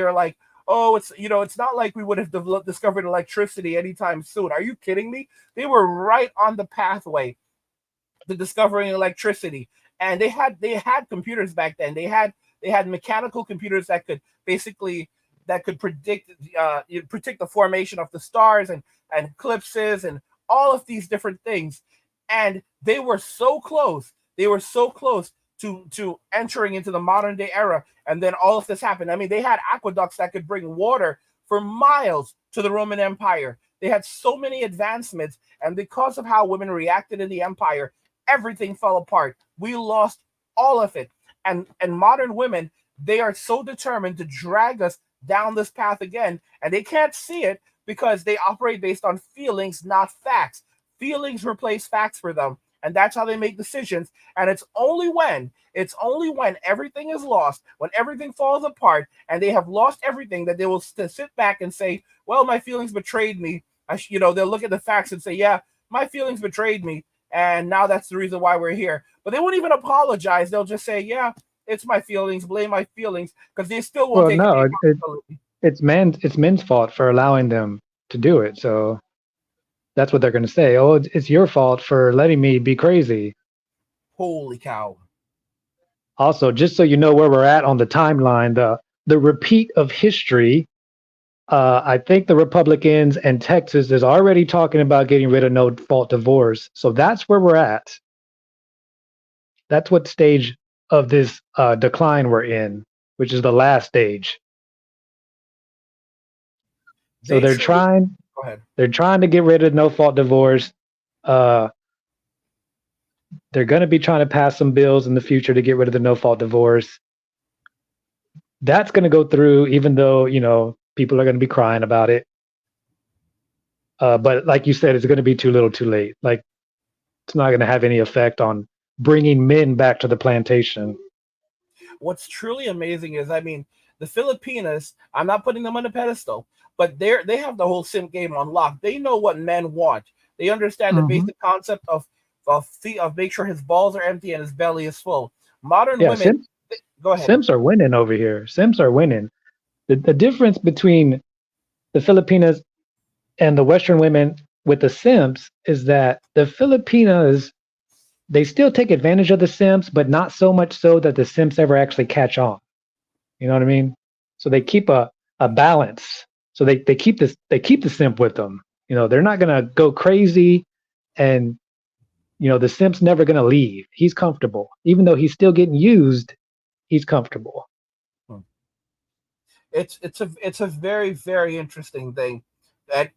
were like, oh, it's not like we would have discovered electricity anytime soon. Are you kidding me? They were right on the pathway. to discovering electricity. And they had computers back then. They had mechanical computers that could basically that could predict the formation of the stars and eclipses and all of these different things. And they were so close. They were so close to entering into the modern day era. And then all of this happened. I mean, they had aqueducts that could bring water for miles to the Roman Empire. They had so many advancements, and because of how women reacted in the empire, everything fell apart. We lost all of it. And modern women, they are so determined to drag us down this path again, and they can't see it because they operate based on feelings, not facts. Feelings replace facts for them, and that's how they make decisions. And it's only when everything is lost, when everything falls apart, and they have lost everything, that they will sit back and say, "Well, my feelings betrayed me." They'll look at the facts and say, "Yeah, my feelings betrayed me, and now that's the reason why we're here." But they won't even apologize. They'll just say, "Yeah, it's my feelings. Blame my feelings," because they still won't Well, take any no, accountability. it's men's fault for allowing them to do it. So that's what they're going to say. Oh, it's your fault for letting me be crazy. Holy cow! Also, just so you know where we're at on the timeline, the repeat of history. I think the Republicans and Texas is already talking about getting rid of no fault divorce. So that's where we're at. That's what stage of this decline we're in, which is the last stage. So They they're truly trying go ahead. they're trying to get rid of no fault divorce. Uh, they're going to be trying to pass some bills in the future to get rid of the no fault divorce. That's going to go through, even though people are going to be crying about it. But like you said, it's going to be too little, too late. Like it's not going to have any effect on bringing men back to the plantation. What's truly amazing is, I mean, the Filipinas. I'm not putting them on a pedestal, but they have the whole simp game on lock. They know what men want. They understand the Hmm. basic concept of make sure his balls are empty and his belly is full. Modern Yeah, women, go ahead. Simps are winning over here. Simps are winning. The difference between the Filipinas and the Western women with the Simps is that the Filipinas, they still take advantage of the Simps, but not so much so that the Simps ever actually catch on. You know what I mean? So they keep a balance. So they keep the Simp with them. They're not gonna go crazy, and the Simp's never gonna leave. He's comfortable. Even though he's still getting used, he's comfortable. Hmm. It's a very, very interesting thing. And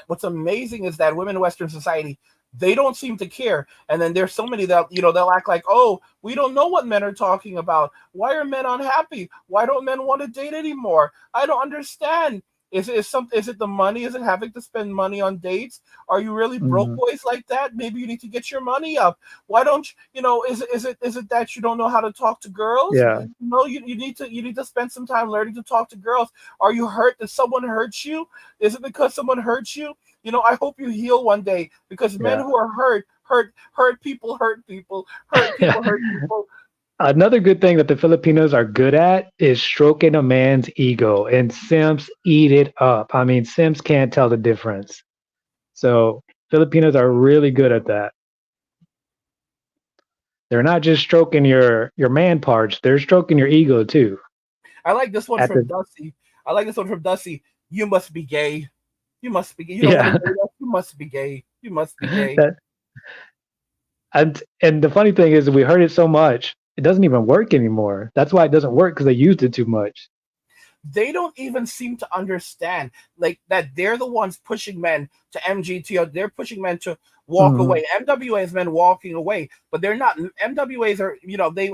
what's amazing is that women in Western society, they don't seem to care. And then there's so many that they'll act like, "Oh, we don't know what men are talking about. Why are men unhappy? Why don't men want to date anymore? I don't understand. Is it the money? Is it having to spend money on dates? Are you really broke Mhm. boys like that? Maybe you need to get your money up. Why don't is it that you don't know how to talk to girls? Yeah, No, you need to spend some time learning to talk to girls. Are you hurt? Did someone hurt you? Is it because someone hurt you? I hope you heal one day, because men yeah. who are hurt people, hurt people, hurt people, hurt people. Another good thing that the Filipinos are good at is stroking a man's ego, and Simps eat it up. I mean, Simps can't tell the difference. So Filipinos are really good at that. They're not just stroking your man parts; they're stroking your ego too. I like this one At from the Dusty. I like this one from Dusty. You must be gay. You must be gay. You don't want to Yeah, date us. You must be gay. You must be gay. that and the funny thing is, we heard it so much, it doesn't even work anymore. That's why it doesn't work because they used it too much. They don't even seem to understand, like, that they're the ones pushing men to MGTO. They're pushing men to walk Hmm. away. MWA is men walking away, but they're not. MWAs are,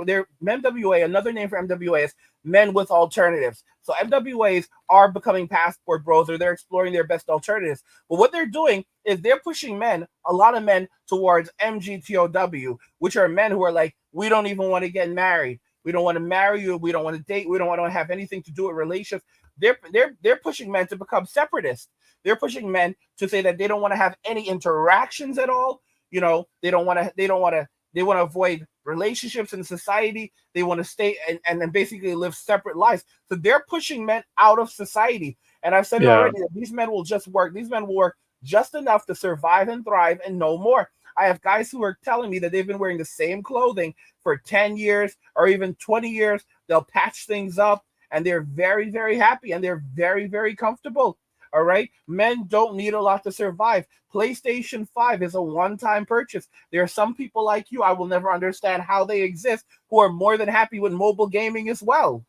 they're MWA. Another name for MWA is men with alternatives. So MWAs are becoming passport bros, or they're exploring their best alternatives. But what they're doing is they're pushing men, a lot of men, towards MGTOW, which are men who are like, we don't even want to get married. We don't want to marry you. We don't want to date. We don't want to have anything to do with relationships. They're pushing men to become separatists. They're pushing men to say that they don't want to have any interactions at all. They don't want to. They don't want to. They want to avoid relationships in society. They want to stay and then basically live separate lives. So they're pushing men out of society. And I've said it Yeah, already, that these men will just work. These men will work just enough to survive and thrive and no more. I have guys who are telling me that they've been wearing the same clothing for 10 years or even 20 years. They'll patch things up and they're very, very happy and they're very, very comfortable. All right. Men don't need a lot to survive. PlayStation 5 is a one time purchase. There are some people like you, I will never understand how they exist, who are more than happy with mobile gaming as well.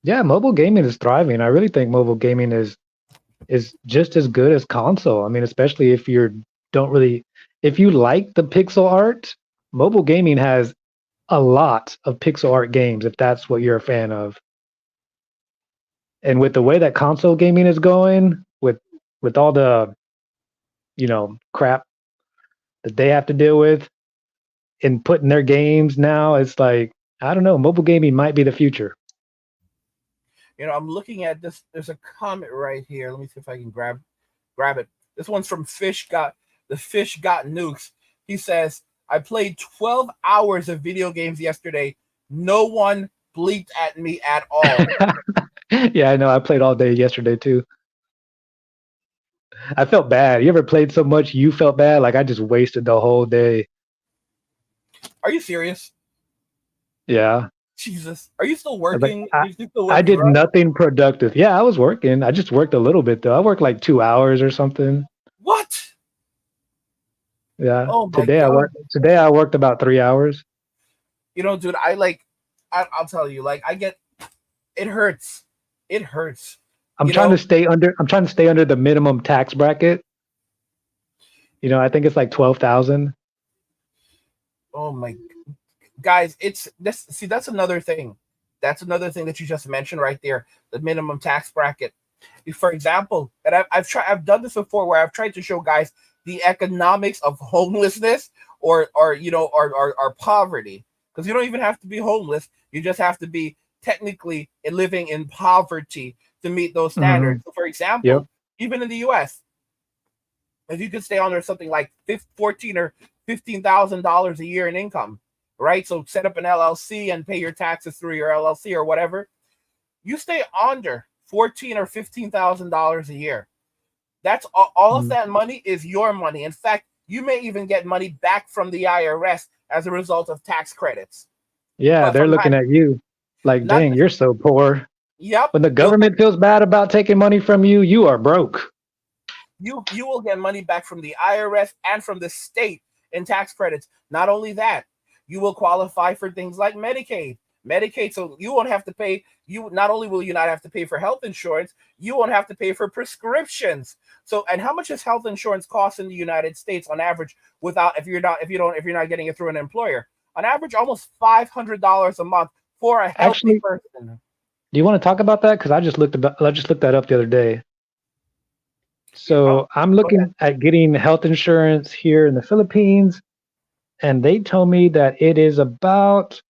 Yeah, mobile gaming is thriving. I really think mobile gaming is just as good as console. I mean, especially if you don't really if you like the pixel art, mobile gaming has a lot of pixel art games if that's what you're a fan of. And with the way that console gaming is going, with all the, crap that they have to deal with in putting their games now, it's like, I don't know, mobile gaming might be the future. I'm looking at this. There's a comment right here. Let me see if I can grab it. This one's from Fish Got Nukes. He says, I played 12 hours of video games yesterday. No one bleeped at me at all. Yeah, I know. I played all day yesterday too. I felt bad. You ever played so much you felt bad? Like I just wasted the whole day. Are you serious? Yeah. Jesus. Are you still I was like, working? I, Are you still I working, did bro? nothing productive. Yeah, I was working. I just worked a little bit though. I worked like 2 hours or something. What? Yeah. Oh my Today I God. worked. Today I worked about 3 hours. Dude, I'll tell you, like, it hurts. It hurts. I'm You trying to know? stay under. I'm trying to stay under the minimum tax bracket. I think it's like 12,000. Oh my guys, it's this. See, that's another thing. That's another thing that you just mentioned right there. The minimum tax bracket. For example, and I've done this before where I've tried to show guys the economics of homelessness or poverty. Because you don't even have to be homeless. You just have to be technically living in poverty to meet those Hmm. standards. So for Yep. example, even in the US, if you could stay under something like 14 or $15,000 a year in income, right? So set up an LLC and pay your taxes through your LLC or whatever. You stay under 14 or $15,000 a year. That's all of Mhm. that money is your money. In fact, you may even get money back from the IRS as a result of tax credits. Yeah, But they're from looking at you like, not dang, just you're so poor. yep, When the you'll get government feels bad about taking money from you, you are broke. you will get money back from the IRS and from the state in tax credits. Not only that, you will qualify for things like Medicaid, so you won't have to pay. You not only will you not have to pay for health insurance, you won't have to pay for prescriptions. So, and how much does health insurance cost in the United States on average? Without if you're not getting it through an employer, on average, almost $500 a month for a healthy Actually, person. do you want to talk about that? Because I just looked that up the other day. Oh, So I'm go ahead. looking at getting health insurance here in the Philippines, and they told me that it is about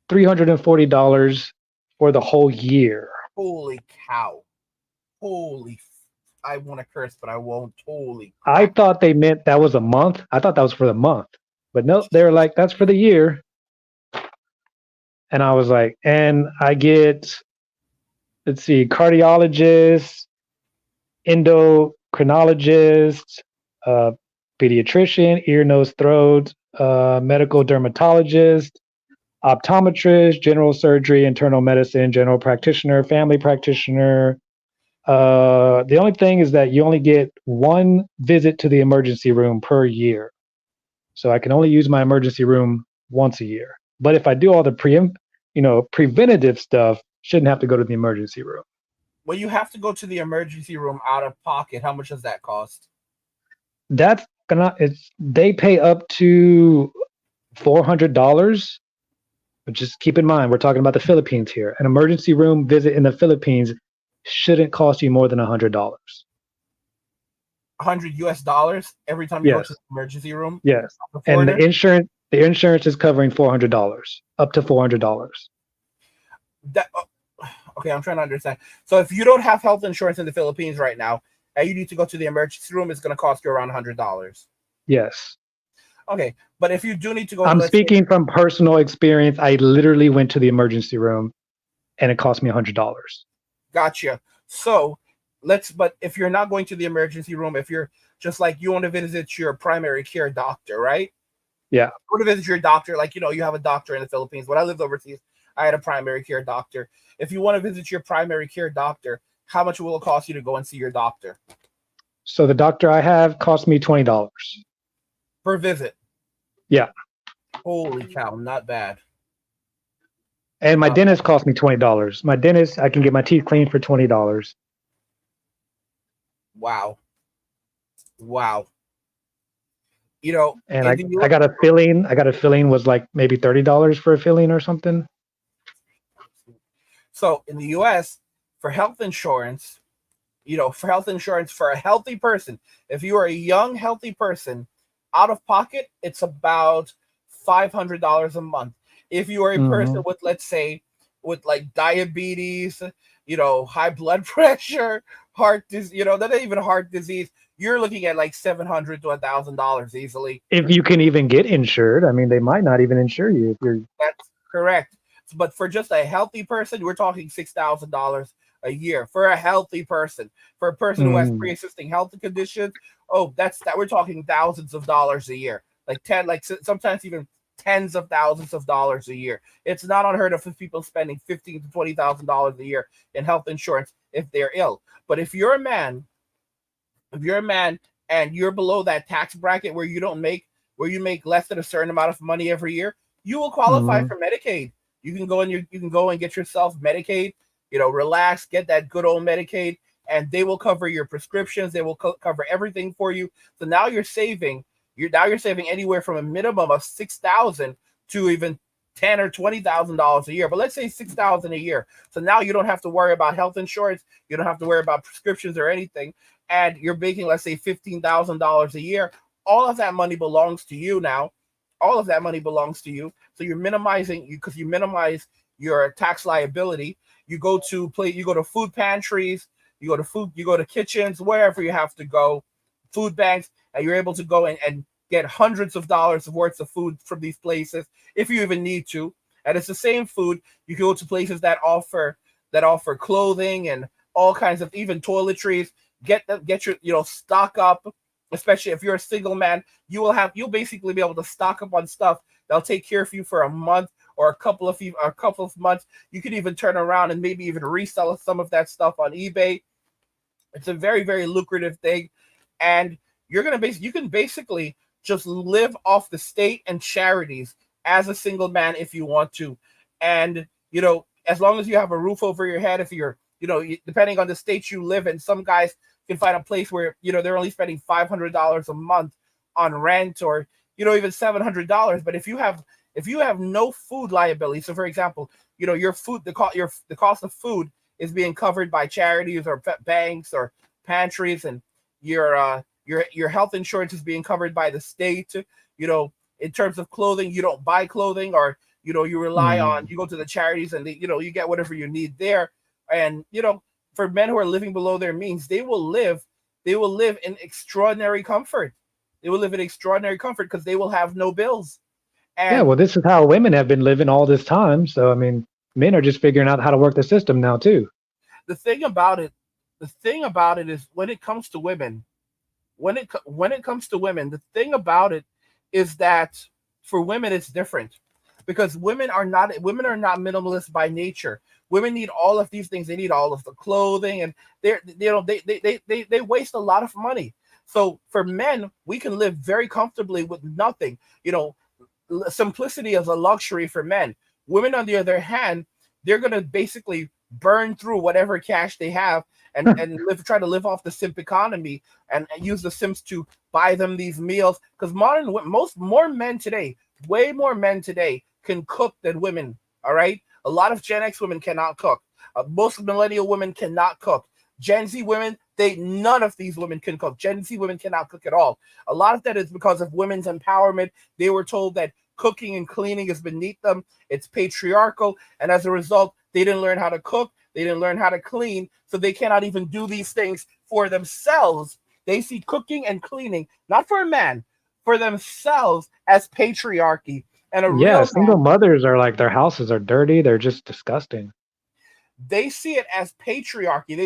$340 for the whole year. Holy cow! Holy, I want to curse, but I won't. Holy I crap! thought they meant that was a month. I thought that was for the month, but no, they were like, that's for the year. And I was like, and I get, let's see, cardiologist, endocrinologist, uh, pediatrician, ear, nose, throat, medical dermatologist, optometrist, general surgery, internal medicine, general practitioner, family practitioner. The only thing is that you only get one visit to the emergency room per year. So I can only use my emergency room once a year. But if I do all the preventative stuff, shouldn't have to go to the emergency room. When you have to go to the emergency room out of pocket, how much does that cost? That's gonna it's they pay up to $400. But just keep in mind, we're talking about the Philippines here. An emergency room visit in the Philippines shouldn't cost you more than $100. 100 US dollars every time you go to Yes, the emergency room. yes. The And foreigner. the insurance is covering $400, up to $400. That okay, I'm trying to understand. So if you don't have health insurance in the Philippines right now, and you need to go to the emergency room, it's going to cost you around $100. Yes. Okay, but if you do need to go, I'm let's say, speaking from personal experience. I literally went to the emergency room and it cost me $100. gotcha. So But if you're not going to the emergency room, if you're just like you want to visit your primary care doctor, right? Yeah. Go to visit your doctor, like you have a doctor in the Philippines. When I lived overseas, I had a primary care doctor. If you want to visit your primary care doctor, how much will it cost you to go and see your doctor So the doctor I have cost me $20. per visit? Yeah. Holy cow, not bad. And my Not dentist cost me $20. My dentist, I can get my teeth cleaned for $20. wow, wow. You know, And in I, the I U. got a filling. I got a filling was like maybe $30 for a filling or something. So in the U.S. for health insurance, for health insurance for a healthy person, if you are a young healthy person, out of pocket, it's about $500 a month. If you are a person Hmm. with, let's say, with like diabetes, high blood pressure, heart disease, not even heart disease, you're looking at like $700 to $1,000 easily. If you can even get insured, I mean, they might not even insure you if you're. That's correct. But for just a healthy person, we're talking $6,000 a year for a healthy person. For a person who has Mm, pre-existing health conditions, oh, that's that we're talking thousands of dollars a year, like sometimes even tens of thousands of dollars a year. It's not unheard of for people spending $15,000 to $20,000 a year in health insurance if they're ill. But if you're a man and you're below that tax bracket where you make less than a certain amount of money every year, you will qualify mm, for Medicaid. You can go and get yourself Medicaid, relax, get that good old Medicaid, and they will cover your prescriptions, they will cover everything for you. So now you're saving anywhere from a minimum of 6,000 to even $10,000 or $20,000 a year. But let's say 6,000 a year. So now you don't have to worry about health insurance, you don't have to worry about prescriptions or anything, and you're making, let's say, $15,000 a year. All of that money belongs to you now. All of that money belongs to you. So you're minimizing you because you minimize your tax liability. You go to food pantries, you go to kitchens, wherever you have to go, food banks, and you're able to go and get hundreds of dollars worth of food from these places if you even need to. And it's the same food. You can go to places that offer clothing and all kinds of even toiletries. Get your stock up, especially if you're a single man. You'll basically be able to stock up on stuff that'll take care of you for a month or a couple of months. You could even turn around and maybe even resell some of that stuff on eBay. It's a very, very lucrative thing, and you can basically just live off the state and charities as a single man if you want to, and as long as you have a roof over your head. If you're depending on the state you live in, some guys can find a place where they're only spending $500 a month on rent, or even $700. But if you have no food liability, so for example, your food the cost of food is being covered by charities or banks or pantries, and your health insurance is being covered by the state. In terms of clothing, you don't buy clothing, or you rely on mm. you go to the charities, and you get whatever you need there. And for men who are living below their means, they will live in extraordinary comfort. They will live in extraordinary comfort because they will have no bills. Yeah, And well, this is how women have been living all this time. So, I mean, men are just figuring out how to work the system now, too. the thing about it, the thing about it is when it comes to women, the thing about it is that for women it's different, because women are not minimalist by nature. Women need all of these things. They need all of the clothing, and they waste a lot of money. So for men, we can live very comfortably with nothing. Simplicity is a luxury for men. Women, on the other hand, they're gonna basically burn through whatever cash they have, and try to live off the simp economy, and use the simps to buy them these meals. Because most more men today, way more men today, can cook than women. All right, a lot of Gen X women cannot cook. Most millennial women cannot cook. Gen Z women, none of these women can cook. Gen Z women cannot cook at all. A lot of that is because of women's empowerment. They were told that cooking and cleaning is beneath them. It's patriarchal, and as a result, they didn't learn how to cook. They didn't learn how to clean, so they cannot even do these things for themselves. They see cooking and cleaning, not for a man, for themselves, as patriarchy. And a Yeah, real single man, mothers are like their houses are dirty. They're just disgusting. They see it as patriarchy.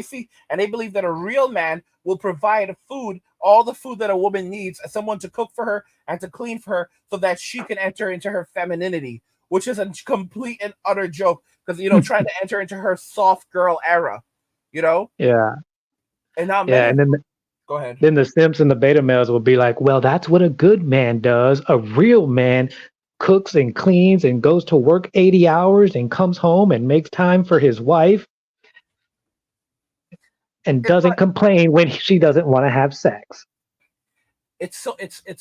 They believe that a real man will provide food, all the food that a woman needs, someone to cook for her and to clean for her so that she can enter into her femininity, which is a complete and utter joke because, trying to enter into her soft girl era, you know? Yeah, And now yeah, many, and then go ahead. then the simps and the beta males will be like, well, that's what a good man does. A real man cooks and cleans and goes to work 80 hours and comes home and makes time for his wife and It, doesn't complain when she doesn't want to have sex. it's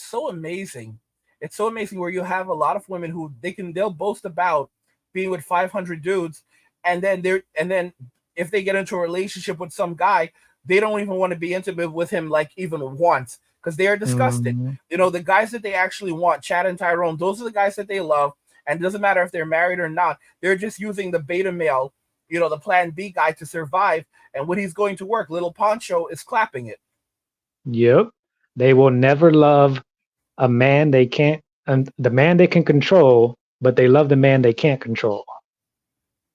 so amazing. It's so amazing where you have a lot of women who they'll boast about being with 500 dudes, and then if they get into a relationship with some guy, they don't even want to be intimate with him like even once because they are disgusted. Mm, The guys that they actually want, Chad and Tyrone, those are the guys that they love, and it doesn't matter if they're married or not. They're just using the beta male, the plan B guy to survive. And when he's going to work, little Poncho is clapping it. yep. They will never love a man they can't, and the man they can control, but they love the man they can't control.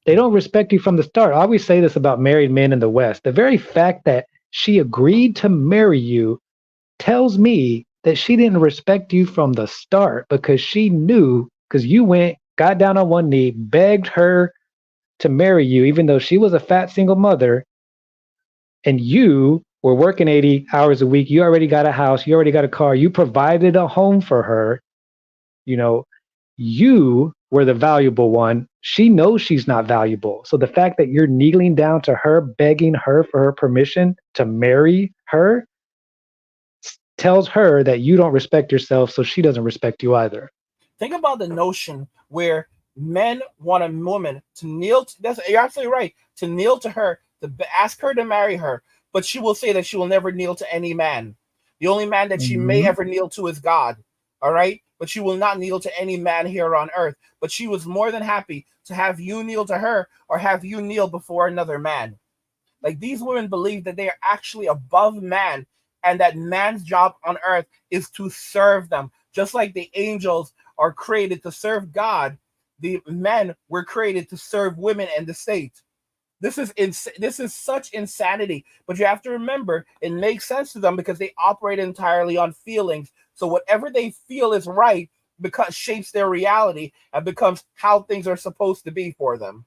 They don't respect you from the start. I always say this about married men in the West. The very fact that she agreed to marry you tells me that she didn't respect you from the start because she knew, because you went, got down on one knee, begged her to marry you, even though she was a fat single mother and you were working 80 hours a week. You already got a house, you already got a car, you provided a home for her. You know, you were the valuable one. She knows she's not valuable. So the fact that you're kneeling down to her, begging her for her permission to marry her tells her that you don't respect yourself, so she doesn't respect you either. Think about the notion where men want a woman to kneel. You're absolutely right. To kneel to her, to ask her to marry her, but she will say that she will never kneel to any man. The only man that she may Mhm. ever kneel to is God. All right, but she will not kneel to any man here on earth. But she was more than happy to have you kneel to her or have you kneel before another man. Like these women believe that they are actually above man and that man's job on earth is to serve them. Just like the angels are created to serve God, the men were created to serve women and the state. This is such insanity, but you have to remember it makes sense to them because they operate entirely on feelings. So whatever they feel is right because shapes their reality and becomes how things are supposed to be for them.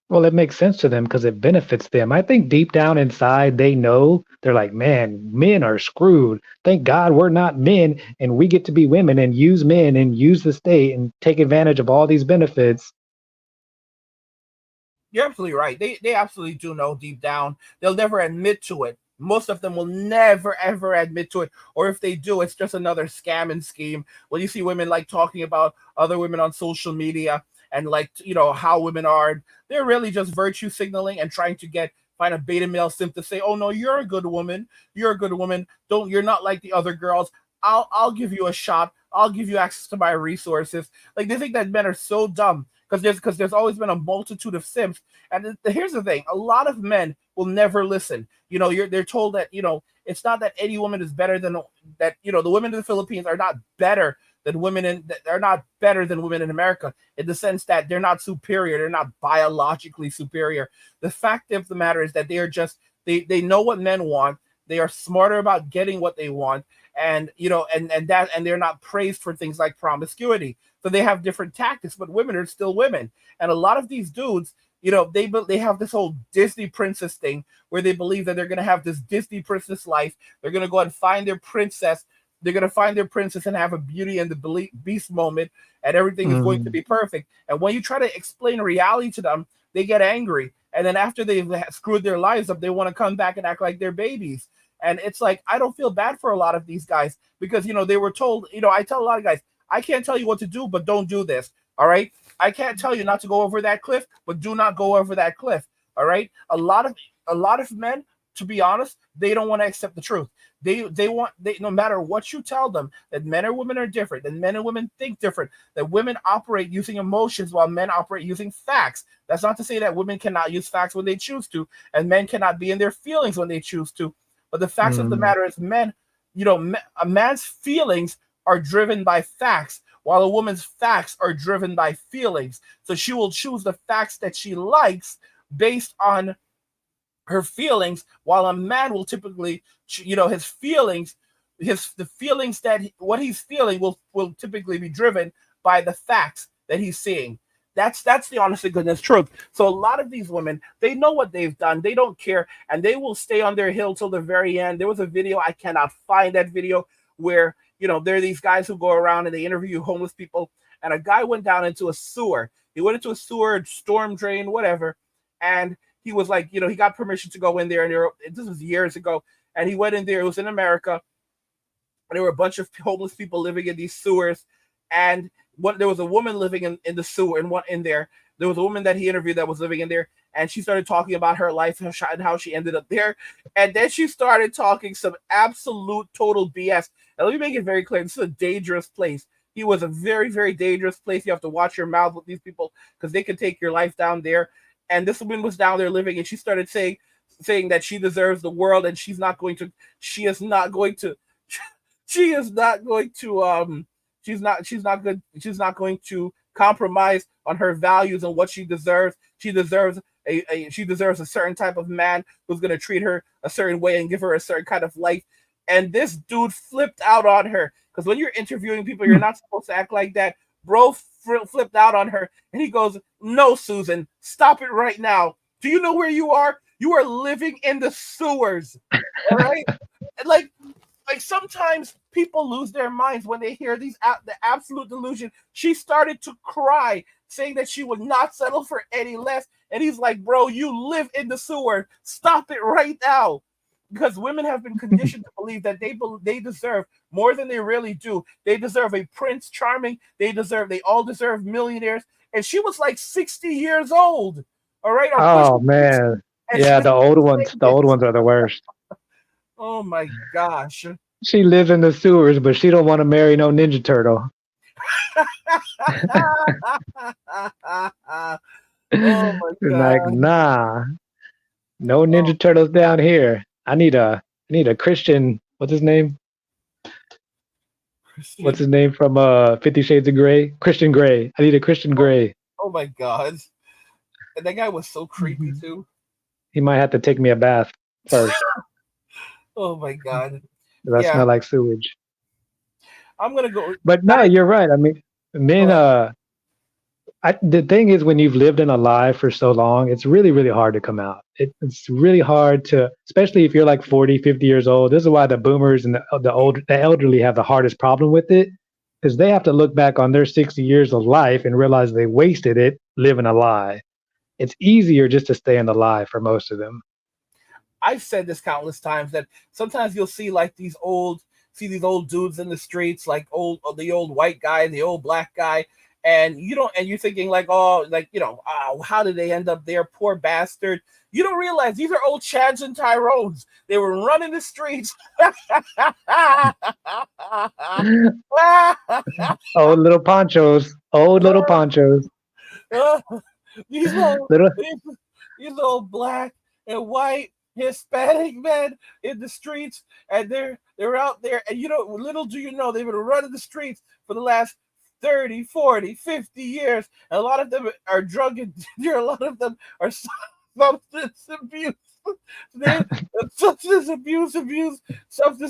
Well, it makes sense to them because it benefits them. I think deep down inside, they know they're like, man, men are screwed. Thank God we're not men and we get to be women and use men and use the state and take advantage of all these benefits. You're absolutely right. They absolutely do know deep down. They'll never admit to it. Most of them will never ever admit to it, or if they do, it's just another scam and scheme. When you see women like talking about other women on social media and like how women are, they're really just virtue signaling and trying to find a beta male simp to say, "Oh no, you're a good woman. You're a good woman. You're not like the other girls. I'll give you a shot. I'll give you access to my resources." Like they think that men are so dumb because there's always been a multitude of simps. And here's the thing: a lot of men will never listen. They're told that it's not that any woman is better than that. The women in the Philippines are not better than women they're not better than women in America in the sense that they're not superior. They're not biologically superior. The fact of the matter is that they are just they know what men want. They are smarter about getting what they want, and they're not praised for things like promiscuity. So they have different tactics, but women are still women. And a lot of these dudes, they have this whole Disney princess thing where they believe that they're gonna have this Disney princess life. They're gonna go and find their princess. They're gonna find their princess and have a Beauty and the Beast moment, and everything is going to Mm. be perfect. And when you try to explain reality to them, they get angry. And then after they've screwed their lives up, they want to come back and act like they're babies. And it's like I don't feel bad for a lot of these guys because they were told. I tell a lot of guys, I can't tell you what to do, but don't do this. All right. I can't tell you not to go over that cliff, but do not go over that cliff. All right. A lot of men, to be honest, they don't want to accept the truth. They no matter what you tell them that men or women are different, that men and women think different, that women operate using emotions while men operate using facts. That's not to say that women cannot use facts when they choose to, and men cannot be in their feelings when they choose to. But the facts of the Mm. matter is, men, a man's feelings are driven by facts, while a woman's facts are driven by feelings. So she will choose the facts that she likes based on her feelings, while a man will typically, his feelings, the feelings that what he's feeling will typically be driven by the facts that he's seeing. That's the honest to goodness truth. So a lot of these women, they know what they've done, they don't care, and they will stay on their hill till the very end. There was a video, I cannot find that video, where there are these guys who go around and they interview homeless people, and a guy went down into a sewer. He went into a sewer, storm drain, whatever, and he was like, he got permission to go in there, and this was years ago, and he went in there. It was in America, and there were a bunch of homeless people living in these sewers, and there was a woman living in the sewer, and in there. There was a woman that he interviewed that was living in there, and she started talking about her life and how she ended up there, and then she started talking some absolute total BS. And let me make it very clear: this is a dangerous place. He was a very, very dangerous place. You have to watch your mouth with these people because they can take your life down there. And this woman was down there living, and she started saying that she deserves the world, and she is not going to she's not going to compromise on her values and what she deserves. She deserves a certain type of man who's going to treat her a certain way and give her a certain kind of life. And this dude flipped out on her, because when you're interviewing people, you're not supposed to act like that. Bro flipped out on her, and he goes, "No, Susan, stop it right now. Do you know where you are? You are living in the sewers." All right? And like sometimes people lose their minds when they hear the absolute delusion. She started to cry, saying that she would not settle for any less. And he's like, "Bro, you live in the sewer. Stop it right now." Because women have been conditioned to believe that they deserve more than they really do. They deserve a Prince Charming. They all deserve millionaires. And she was like 60 years old. All right. Oh man. Yeah, the old ones. The old ones are the worst. Oh my gosh. She lives in the sewers, but she don't want to marry no Ninja Turtle. Oh my God. Like, nah. No Ninja Turtles down here. I need a Christian. What's his name? What's his name from 50 Shades of Grey? Christian Grey. I need a Christian Grey. Oh my God. And that guy was so creepy too. He might have to take me a bath first. Oh my God. I smell like sewage. I'm gonna go. But no, you're right. I mean, men. The thing is, when you've lived in a lie for so long, it's really, really hard to come out. It's really hard to, especially if you're like 40, 50 years old. This is why the boomers and the elderly have the hardest problem with it, because they have to look back on their 60 years of life and realize they wasted it living a lie. It's easier just to stay in the lie for most of them. I've said this countless times that sometimes you'll see like these old dudes in the streets, like the old white guy, the old black guy. And you're thinking like, oh, how did they end up there? Poor bastard. You don't realize these are old Chads and Tyrones. They were running the streets. Old little ponchos. These old black and white Hispanic men in the streets, and they're out there, and little do you know, they've been running the streets for the last 30, 40, 50 years. And a lot of them are drug and a lot of them are substance abuse. Substance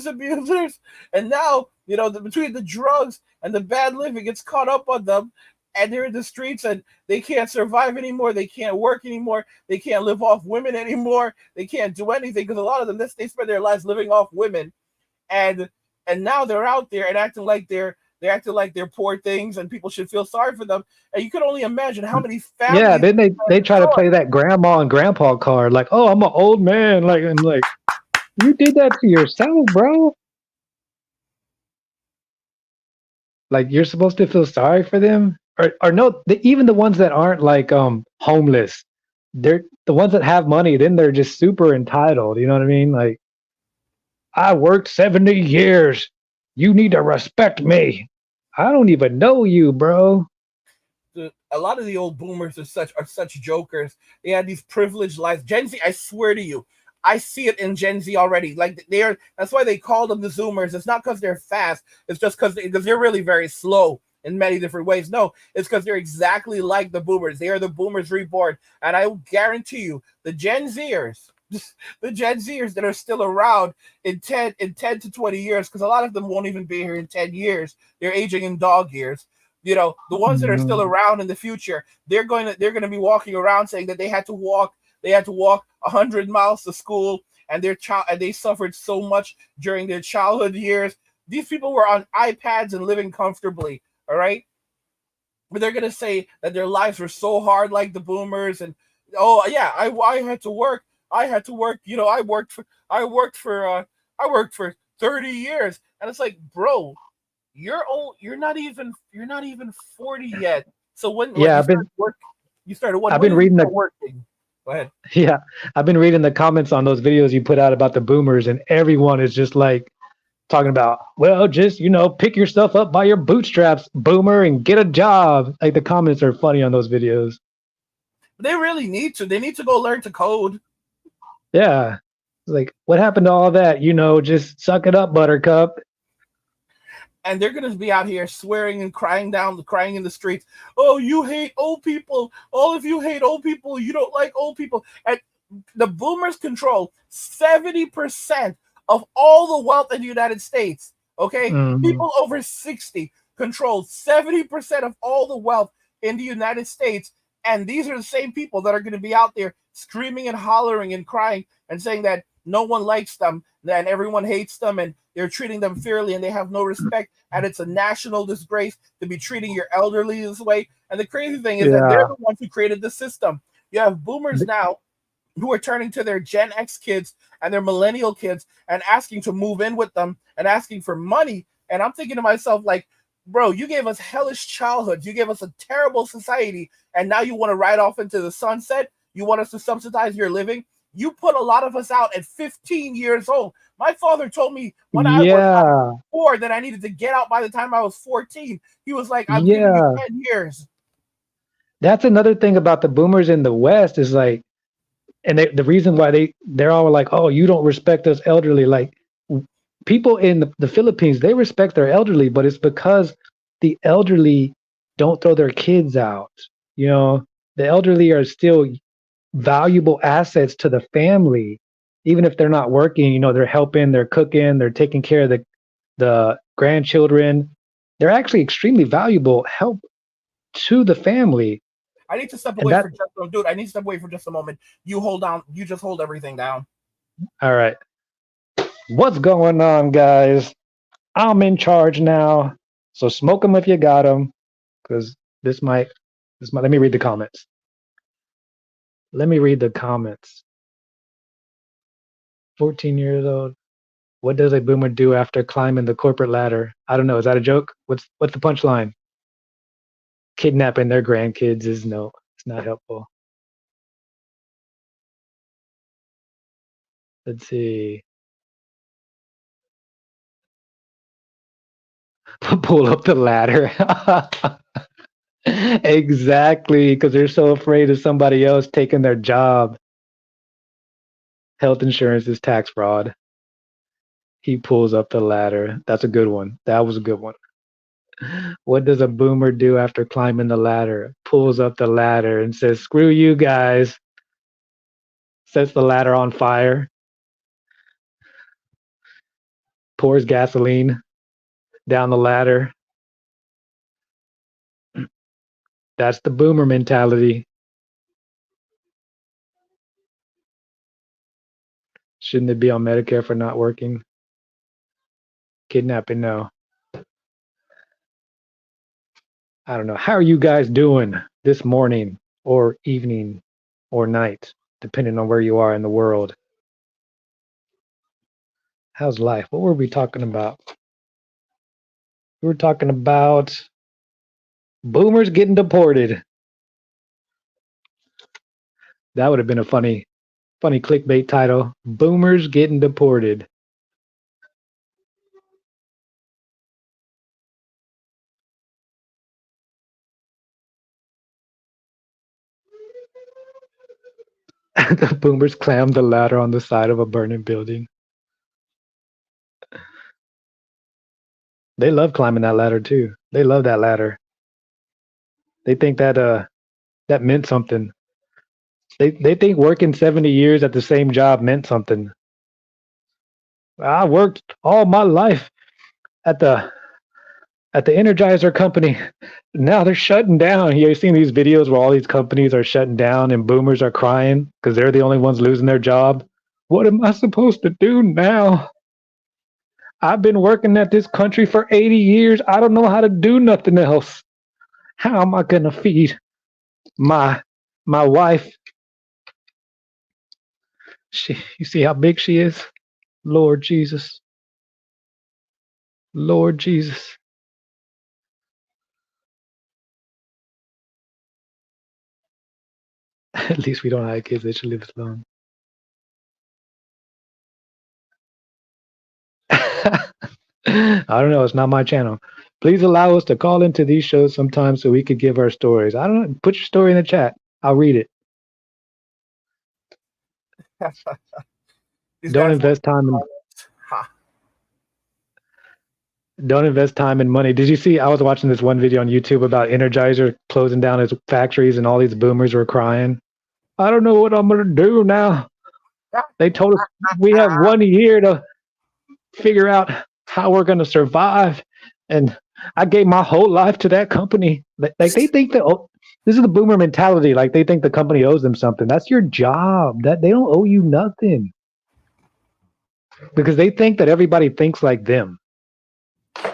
abusers. And now, between the drugs and the bad living, it's caught up on them. And they're in the streets, and they can't survive anymore. They can't work anymore. They can't live off women anymore. They can't do anything, because a lot of them, they spend their lives living off women. And now they're out there and acting like they're poor things, and people should feel sorry for them. And you could only imagine how many families. Yeah, then they try to play that grandma and grandpa card, like, oh, I'm an old man, like, and like, you did that to yourself, bro. Like, you're supposed to feel sorry for them, or no? Even the ones that aren't like homeless, they're the ones that have money. Then they're just super entitled. You know what I mean? Like, I worked 70 years. You need to respect me. I don't even know you, bro. A lot of the old boomers are such jokers. They had these privileged lives. Gen Z, I swear to you, I see it in Gen Z already. Like, that's why they call them the Zoomers. It's not because they're fast. It's just because they're really very slow in many different ways. No, it's because they're exactly like the boomers. They are the boomers reborn. And I will guarantee you, the Gen Zers, the Gen Zers that are still around in 10 to 20 years, because a lot of them won't even be here in 10 years. They're aging in dog years. The ones that are still Mhm. around in the future, they're going to be walking around saying that they had to walk 100 miles to school, and they suffered so much during their childhood years. These people were on iPads and living comfortably. All right, but they're gonna say that their lives were so hard, like the boomers, and oh yeah, I had to work. I had to work. I worked for 30 years, and it's like, bro, you're old. You're not even 40 yet. So when Yeah, you started work, you started I've when been did you reading start the working? Go ahead. yeah, I've been reading the comments on those videos you put out about the boomers, and everyone is just like talking about, well, just pick yourself up by your bootstraps, boomer, and get a job. Like the comments are funny on those videos. They really need to. They need to go learn to code. Yeah, it's like what happened to all that? Just suck it up, Buttercup. And they're gonna be out here swearing and crying in the streets. Oh, you hate old people. All of you hate old people. You don't like old people. And the boomers control 70% of all the wealth in the United States. Okay, Mhm. people over 60 control 70% of all the wealth in the United States. And these are the same people that are going to be out there screaming and hollering and crying and saying that no one likes them and everyone hates them and they're treating them fairly and they have no respect. And it's a national disgrace to be treating your elderly this way. And the crazy thing is that they're Yeah. the ones who created the system. You have boomers now who are turning to their Gen X kids and their millennial kids and asking to move in with them and asking for money. And I'm thinking to myself, like, bro, you gave us hellish childhoods. You gave us a terrible society. And now you want to ride off into the sunset. You want us to subsidize your living. You put a lot of us out at 15 years old. My father told me when I was Yeah. 4 that I needed to get out by the time I was 14. He was like, I'm giving you Yeah. 10 years. That's another thing about the boomers in the West is like, and the reason why they're all like, oh, you don't respect us elderly. Like people in the Philippines, they respect their elderly, but it's because the elderly don't throw their kids out. You know, the elderly are still valuable assets to the family, even if they're not working. They're helping, they're cooking, they're taking care of the grandchildren. They're actually extremely valuable help to the family, I need to step and away that. for just dude. I need to step away for just a moment. You hold down. You just hold everything down. All right, what's going on, guys? I'm in charge now, so smoke them if you got them, because this might. Let me read the comments. Let me read the comments. 14 years old. What does a boomer do after climbing the corporate ladder? I don't know. Is that a joke? What's the punchline? Kidnapping their grandkids is no. It's not helpful. Let's see. Pull up the ladder. Exactly, because they're so afraid of somebody else taking their job. Health insurance is tax fraud. He pulls up the ladder. That's a good one. That was a good one. What does a boomer do after climbing the ladder? Pulls up the ladder and says, "Screw you guys." Sets the ladder on fire. Pours gasoline down the ladder. That's the boomer mentality. Shouldn't it be on Medicare for not working? Kidnapping, no. I don't know. How are you guys doing this morning or evening or night, depending on where you are in the world? How's life? What were we talking about? We were talking about boomers getting deported. That would have been a funny clickbait title. Boomers getting deported. The boomers clammed the ladder on the side of a burning building. They love climbing that ladder too. They love that ladder. They think that that meant something. They think working 70 years at the same job meant something. I worked all my life at the Energizer company. Now they're shutting down. You've seen these videos where all these companies are shutting down and boomers are crying because they're the only ones losing their job. What am I supposed to do now? I've been working at this country for 80 years. I don't know how to do nothing else. How am I gonna feed my my wife? You see how big she is? Lord Jesus. Lord Jesus. At least we don't have kids. They should live alone. I don't know. It's not my channel. Please allow us to call into these shows sometimes so we could give our stories. I don't know. Put your story in the chat. I'll read it. These Don't guys want invest time in ha. don't invest time and money. Did you see? I was watching this one video on YouTube about Energizer closing down his factories, and all these boomers were crying. I don't know what I'm gonna do now. They told us we have 1 year to figure out how we're gonna survive, and I gave my whole life to that company. Like they think that this is the boomer mentality. Like they think the company owes them something. That's your job. That they don't owe you nothing because they think that everybody thinks like them.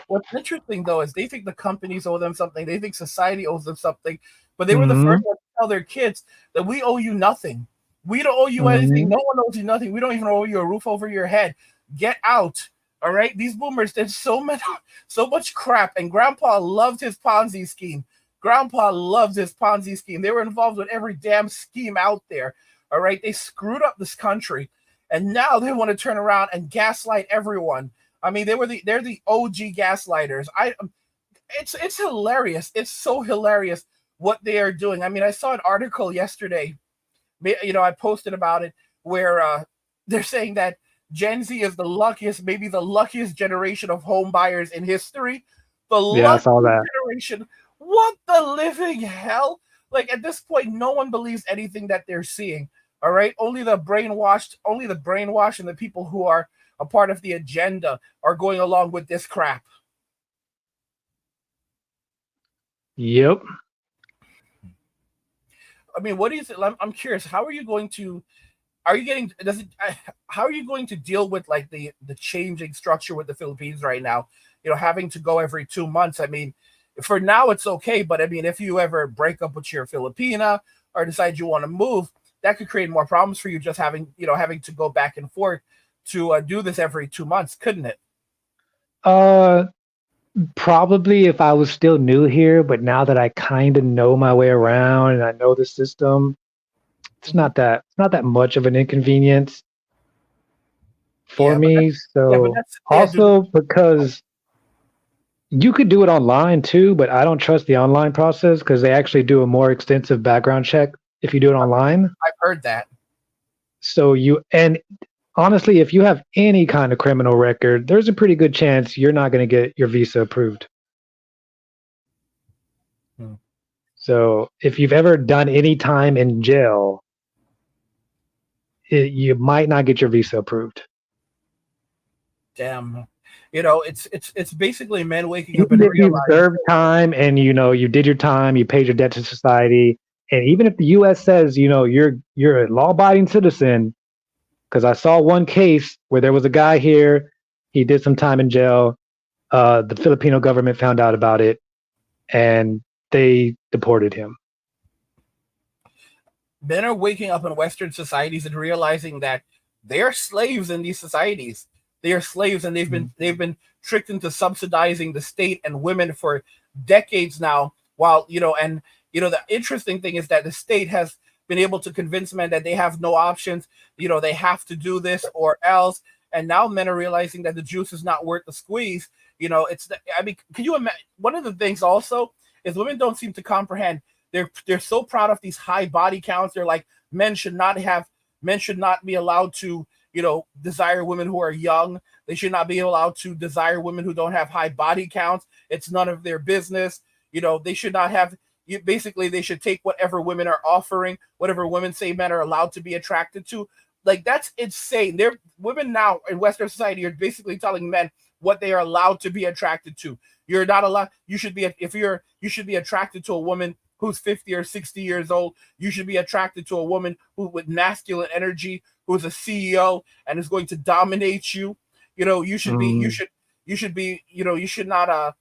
What's interesting though is they think the companies owe them something. They think society owes them something, but they were the Mm-hmm. first ones to tell their kids that we owe you nothing. We don't owe you anything. Mm-hmm. No one owes you nothing. We don't even owe you a roof over your head. Get out. All right. These boomers did so much crap, and Grandpa loved his Ponzi scheme. Grandpa loved his Ponzi scheme. They were involved with every damn scheme out there. All right. They screwed up this country, and now they want to turn around and gaslight everyone. I mean, they're the OG gaslighters. It's hilarious. It's so hilarious what they are doing. I mean, I saw an article yesterday. I posted about it where they're saying that Gen Z is the luckiest, maybe the luckiest generation of home buyers in history. The Yeah, I saw luckiest that. generation. What the living hell? Like at this point, no one believes anything that they're seeing. All right, only the brainwashed, and the people who are a part of the agenda are going along with this crap. Yep. I mean, what is it? I'm curious. How are you going to? Are you getting? Does it? How are you going to deal with like the changing structure with the Philippines right now? Having to go every 2 months. I mean, for now it's okay, but I mean, if you ever break up with your Filipina or decide you want to move, that could create more problems for you. Just having to go back and forth to do this every 2 months, couldn't it? Uh, Probably if I was still new here, but now that I kind of know my way around and I know the system, Mhm. it's not that much of an inconvenience for Yeah, but me. So that's yeah, dude. also because you could do it online too, but I don't trust the online process because they actually do a more extensive background check if you do it online. I've heard that. So and honestly, if you have any kind of criminal record, there's a pretty good chance you're not going to get your visa approved. Hmm. So if you've ever done any time in jail, you might not get your visa approved. Damn. It's basically men waking up Even and if you've realizing. served time and you did your time, you paid your debt to society, and even if the U.S. says you're a law-abiding citizen, because I saw one case where there was a guy here, he did some time in jail. The Filipino government found out about it, and they deported him. Men are waking up in Western societies and realizing that they are slaves in these societies. They are slaves, and they've been tricked into subsidizing the state and women for decades now. While the interesting thing is that the state has been able to convince men that they have no options. They have to do this or else. And now men are realizing that the juice is not worth the squeeze. I mean, can you imagine? One of the things also is women don't seem to comprehend. They're so proud of these high body counts. They're like men should not be allowed to desire women who are young. They should not be allowed to desire women who don't have high body counts. It's none of their business. They should not have. Basically, they should take whatever women are offering, whatever women say men are allowed to be attracted to. Like, that's insane. They're women now in Western society are basically telling men what they are allowed to be attracted to. You're not allowed. You should be if you're you should be attracted to a woman who's 50 or 60 years old. You should be attracted to a woman who with masculine energy, who's a CEO and is going to dominate you. You should be Mm. you should be you should not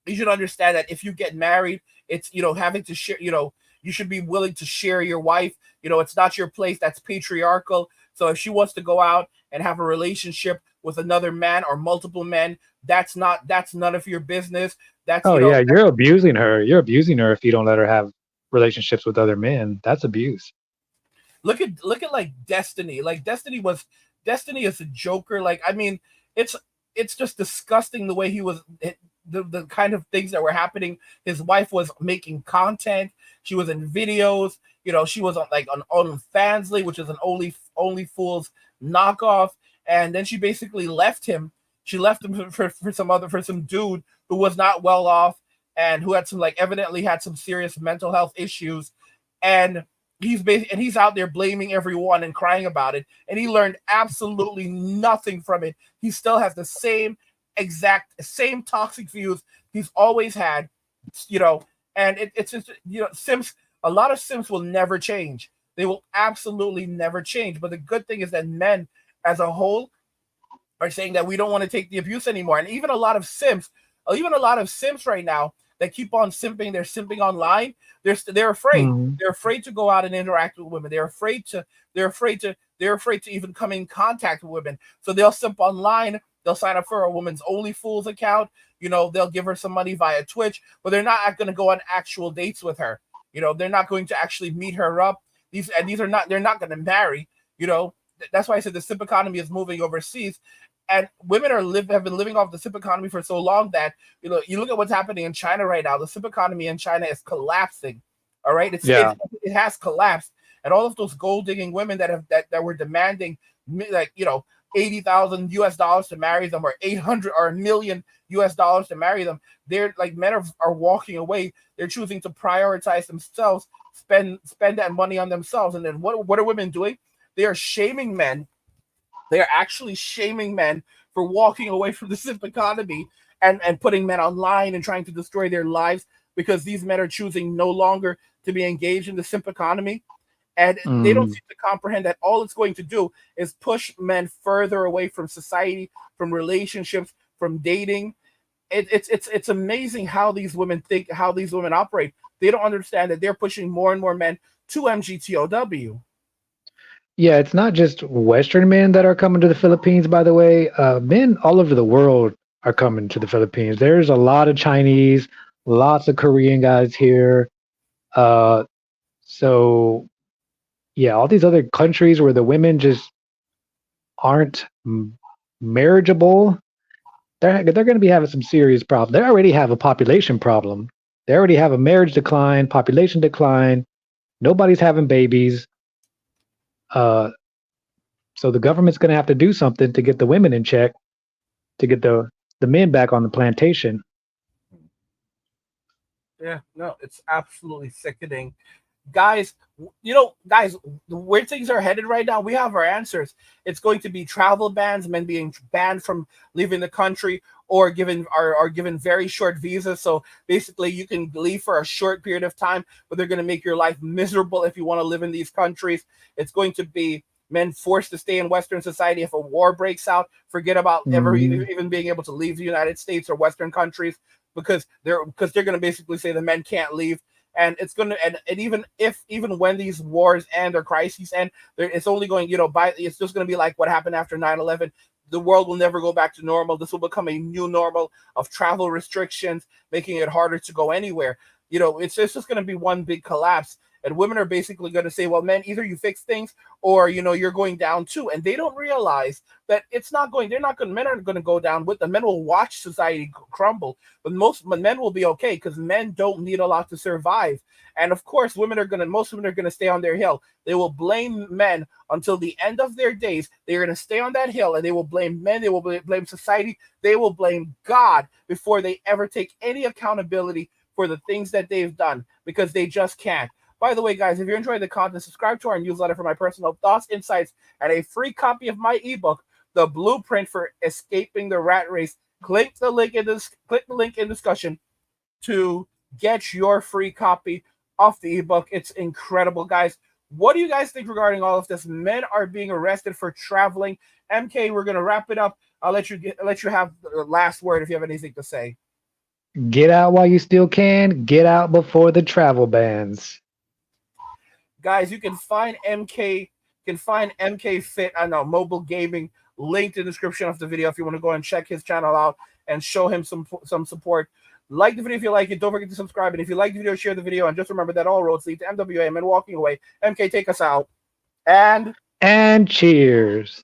you should understand that if you get married, it's having to share. You should be willing to share your wife. It's not your place. That's patriarchal. So if she wants to go out and have a relationship with another man or multiple men, that's none of your business. That's Oh yeah, you're abusing her. You're abusing her if you don't let her have relationships with other men. That's abuse. look at like Destiny. Like Destiny is a joker. Like, I mean, it's just disgusting the way he was the kind of things that were happening. His wife was making content. She was in videos. She was on Fansly, which is an only fools knockoff. And then she basically left him. She left him for some dude who was not well off and who had some evidently had some serious mental health issues. And he's out there blaming everyone and crying about it. And he learned absolutely nothing from it. He still has the same toxic views he's always had, and it's just, Simps, a lot of Simps will never change. They will absolutely never change. But the good thing is that men as a whole are saying that we don't want to take the abuse anymore. And even a lot of Simps right now that keep on simping, they're simping online. They're afraid. Mm. They're afraid to go out and interact with women. They're afraid to even come in contact with women. So they'll simp online. They'll sign up for a woman's OnlyFools account. They'll give her some money via Twitch, but they're not going to go on actual dates with her. They're not going to actually meet her up. They're not going to marry. That's why I said the simp economy is moving overseas, and women have been living off the simp economy for so long that you look at what's happening in China right now. The simp economy in China is collapsing. All right, Yeah. it has collapsed, and all of those gold digging women that were demanding $80,000 to marry them, or 800 or $1 million to marry them. They're like, men are walking away. They're choosing to prioritize themselves, spend that money on themselves. And then what are women doing? They are shaming men. They are actually shaming men for walking away from the simp economy and putting men online and trying to destroy their lives, because these men are choosing no longer to be engaged in the simp economy. And they don't Mm. seem to comprehend that all it's going to do is push men further away from society, from relationships, from dating. It's amazing how these women think, how these women operate. They don't understand that they're pushing more and more men to MGTOW. Yeah, it's not just Western men that are coming to the Philippines, by the way. Men all over the world are coming to the Philippines. There's a lot of Chinese, lots of Korean guys here. Uh, so, yeah, all these other countries where the women just aren't marriageable, they're going to be having some serious problems. They already have a population problem. They already have a marriage decline, population decline. Nobody's having babies. Uh, so the government's going to have to do something to get the women in check, to get the men back on the plantation. Yeah, no, it's absolutely sickening. Guys, guys, where things are headed right now, we have our answers. It's going to be travel bans, men being banned from leaving the country, or given very short visas. So basically, you can leave for a short period of time, but they're going to make your life miserable if you want to live in these countries. It's going to be men forced to stay in Western society. If a war breaks out, forget about ever Mhm. even being able to leave the United States or Western countries, because they're going to basically say the men can't leave. And it's gonna and even when these wars end or crises end, it's only going, it's just going to be like what happened after 9/11. The world will never go back to normal. This will become a new normal of travel restrictions, making it harder to go anywhere. It's just going to be one big collapse. and women are basically going to say, well, men, either you fix things or you're going down too. And they don't realize that it's not going, they're not going, men aren't going to go down with them. Men will watch society crumble, but most men will be okay because men don't need a lot to survive. And of course, most women are going to stay on their hill. They will blame men until the end of their days. They're going to stay on that hill and they will blame men. They will blame society. They will blame God before they ever take any accountability for the things that they've done, because they just can't. By the way, guys, if you're enjoying the content, subscribe to our newsletter for my personal thoughts, insights, and a free copy of my ebook, The Blueprint for Escaping the Rat Race. Click the link in discussion to get your free copy of the ebook. It's incredible, guys. What do you guys think regarding all of this? Men are being arrested for traveling. MK, we're gonna wrap it up. I'll let you have the last word if you have anything to say. Get out while you still can. Get out before the travel bans. Guys, you can find MK Fit, I know, mobile gaming, linked in the description of the video if you want to go and check his channel out and show him some support. Like the video if you like it. Don't forget to subscribe. And if you like the video, share the video. And just remember that all roads lead to MWA and walking away. MK, take us out. And cheers.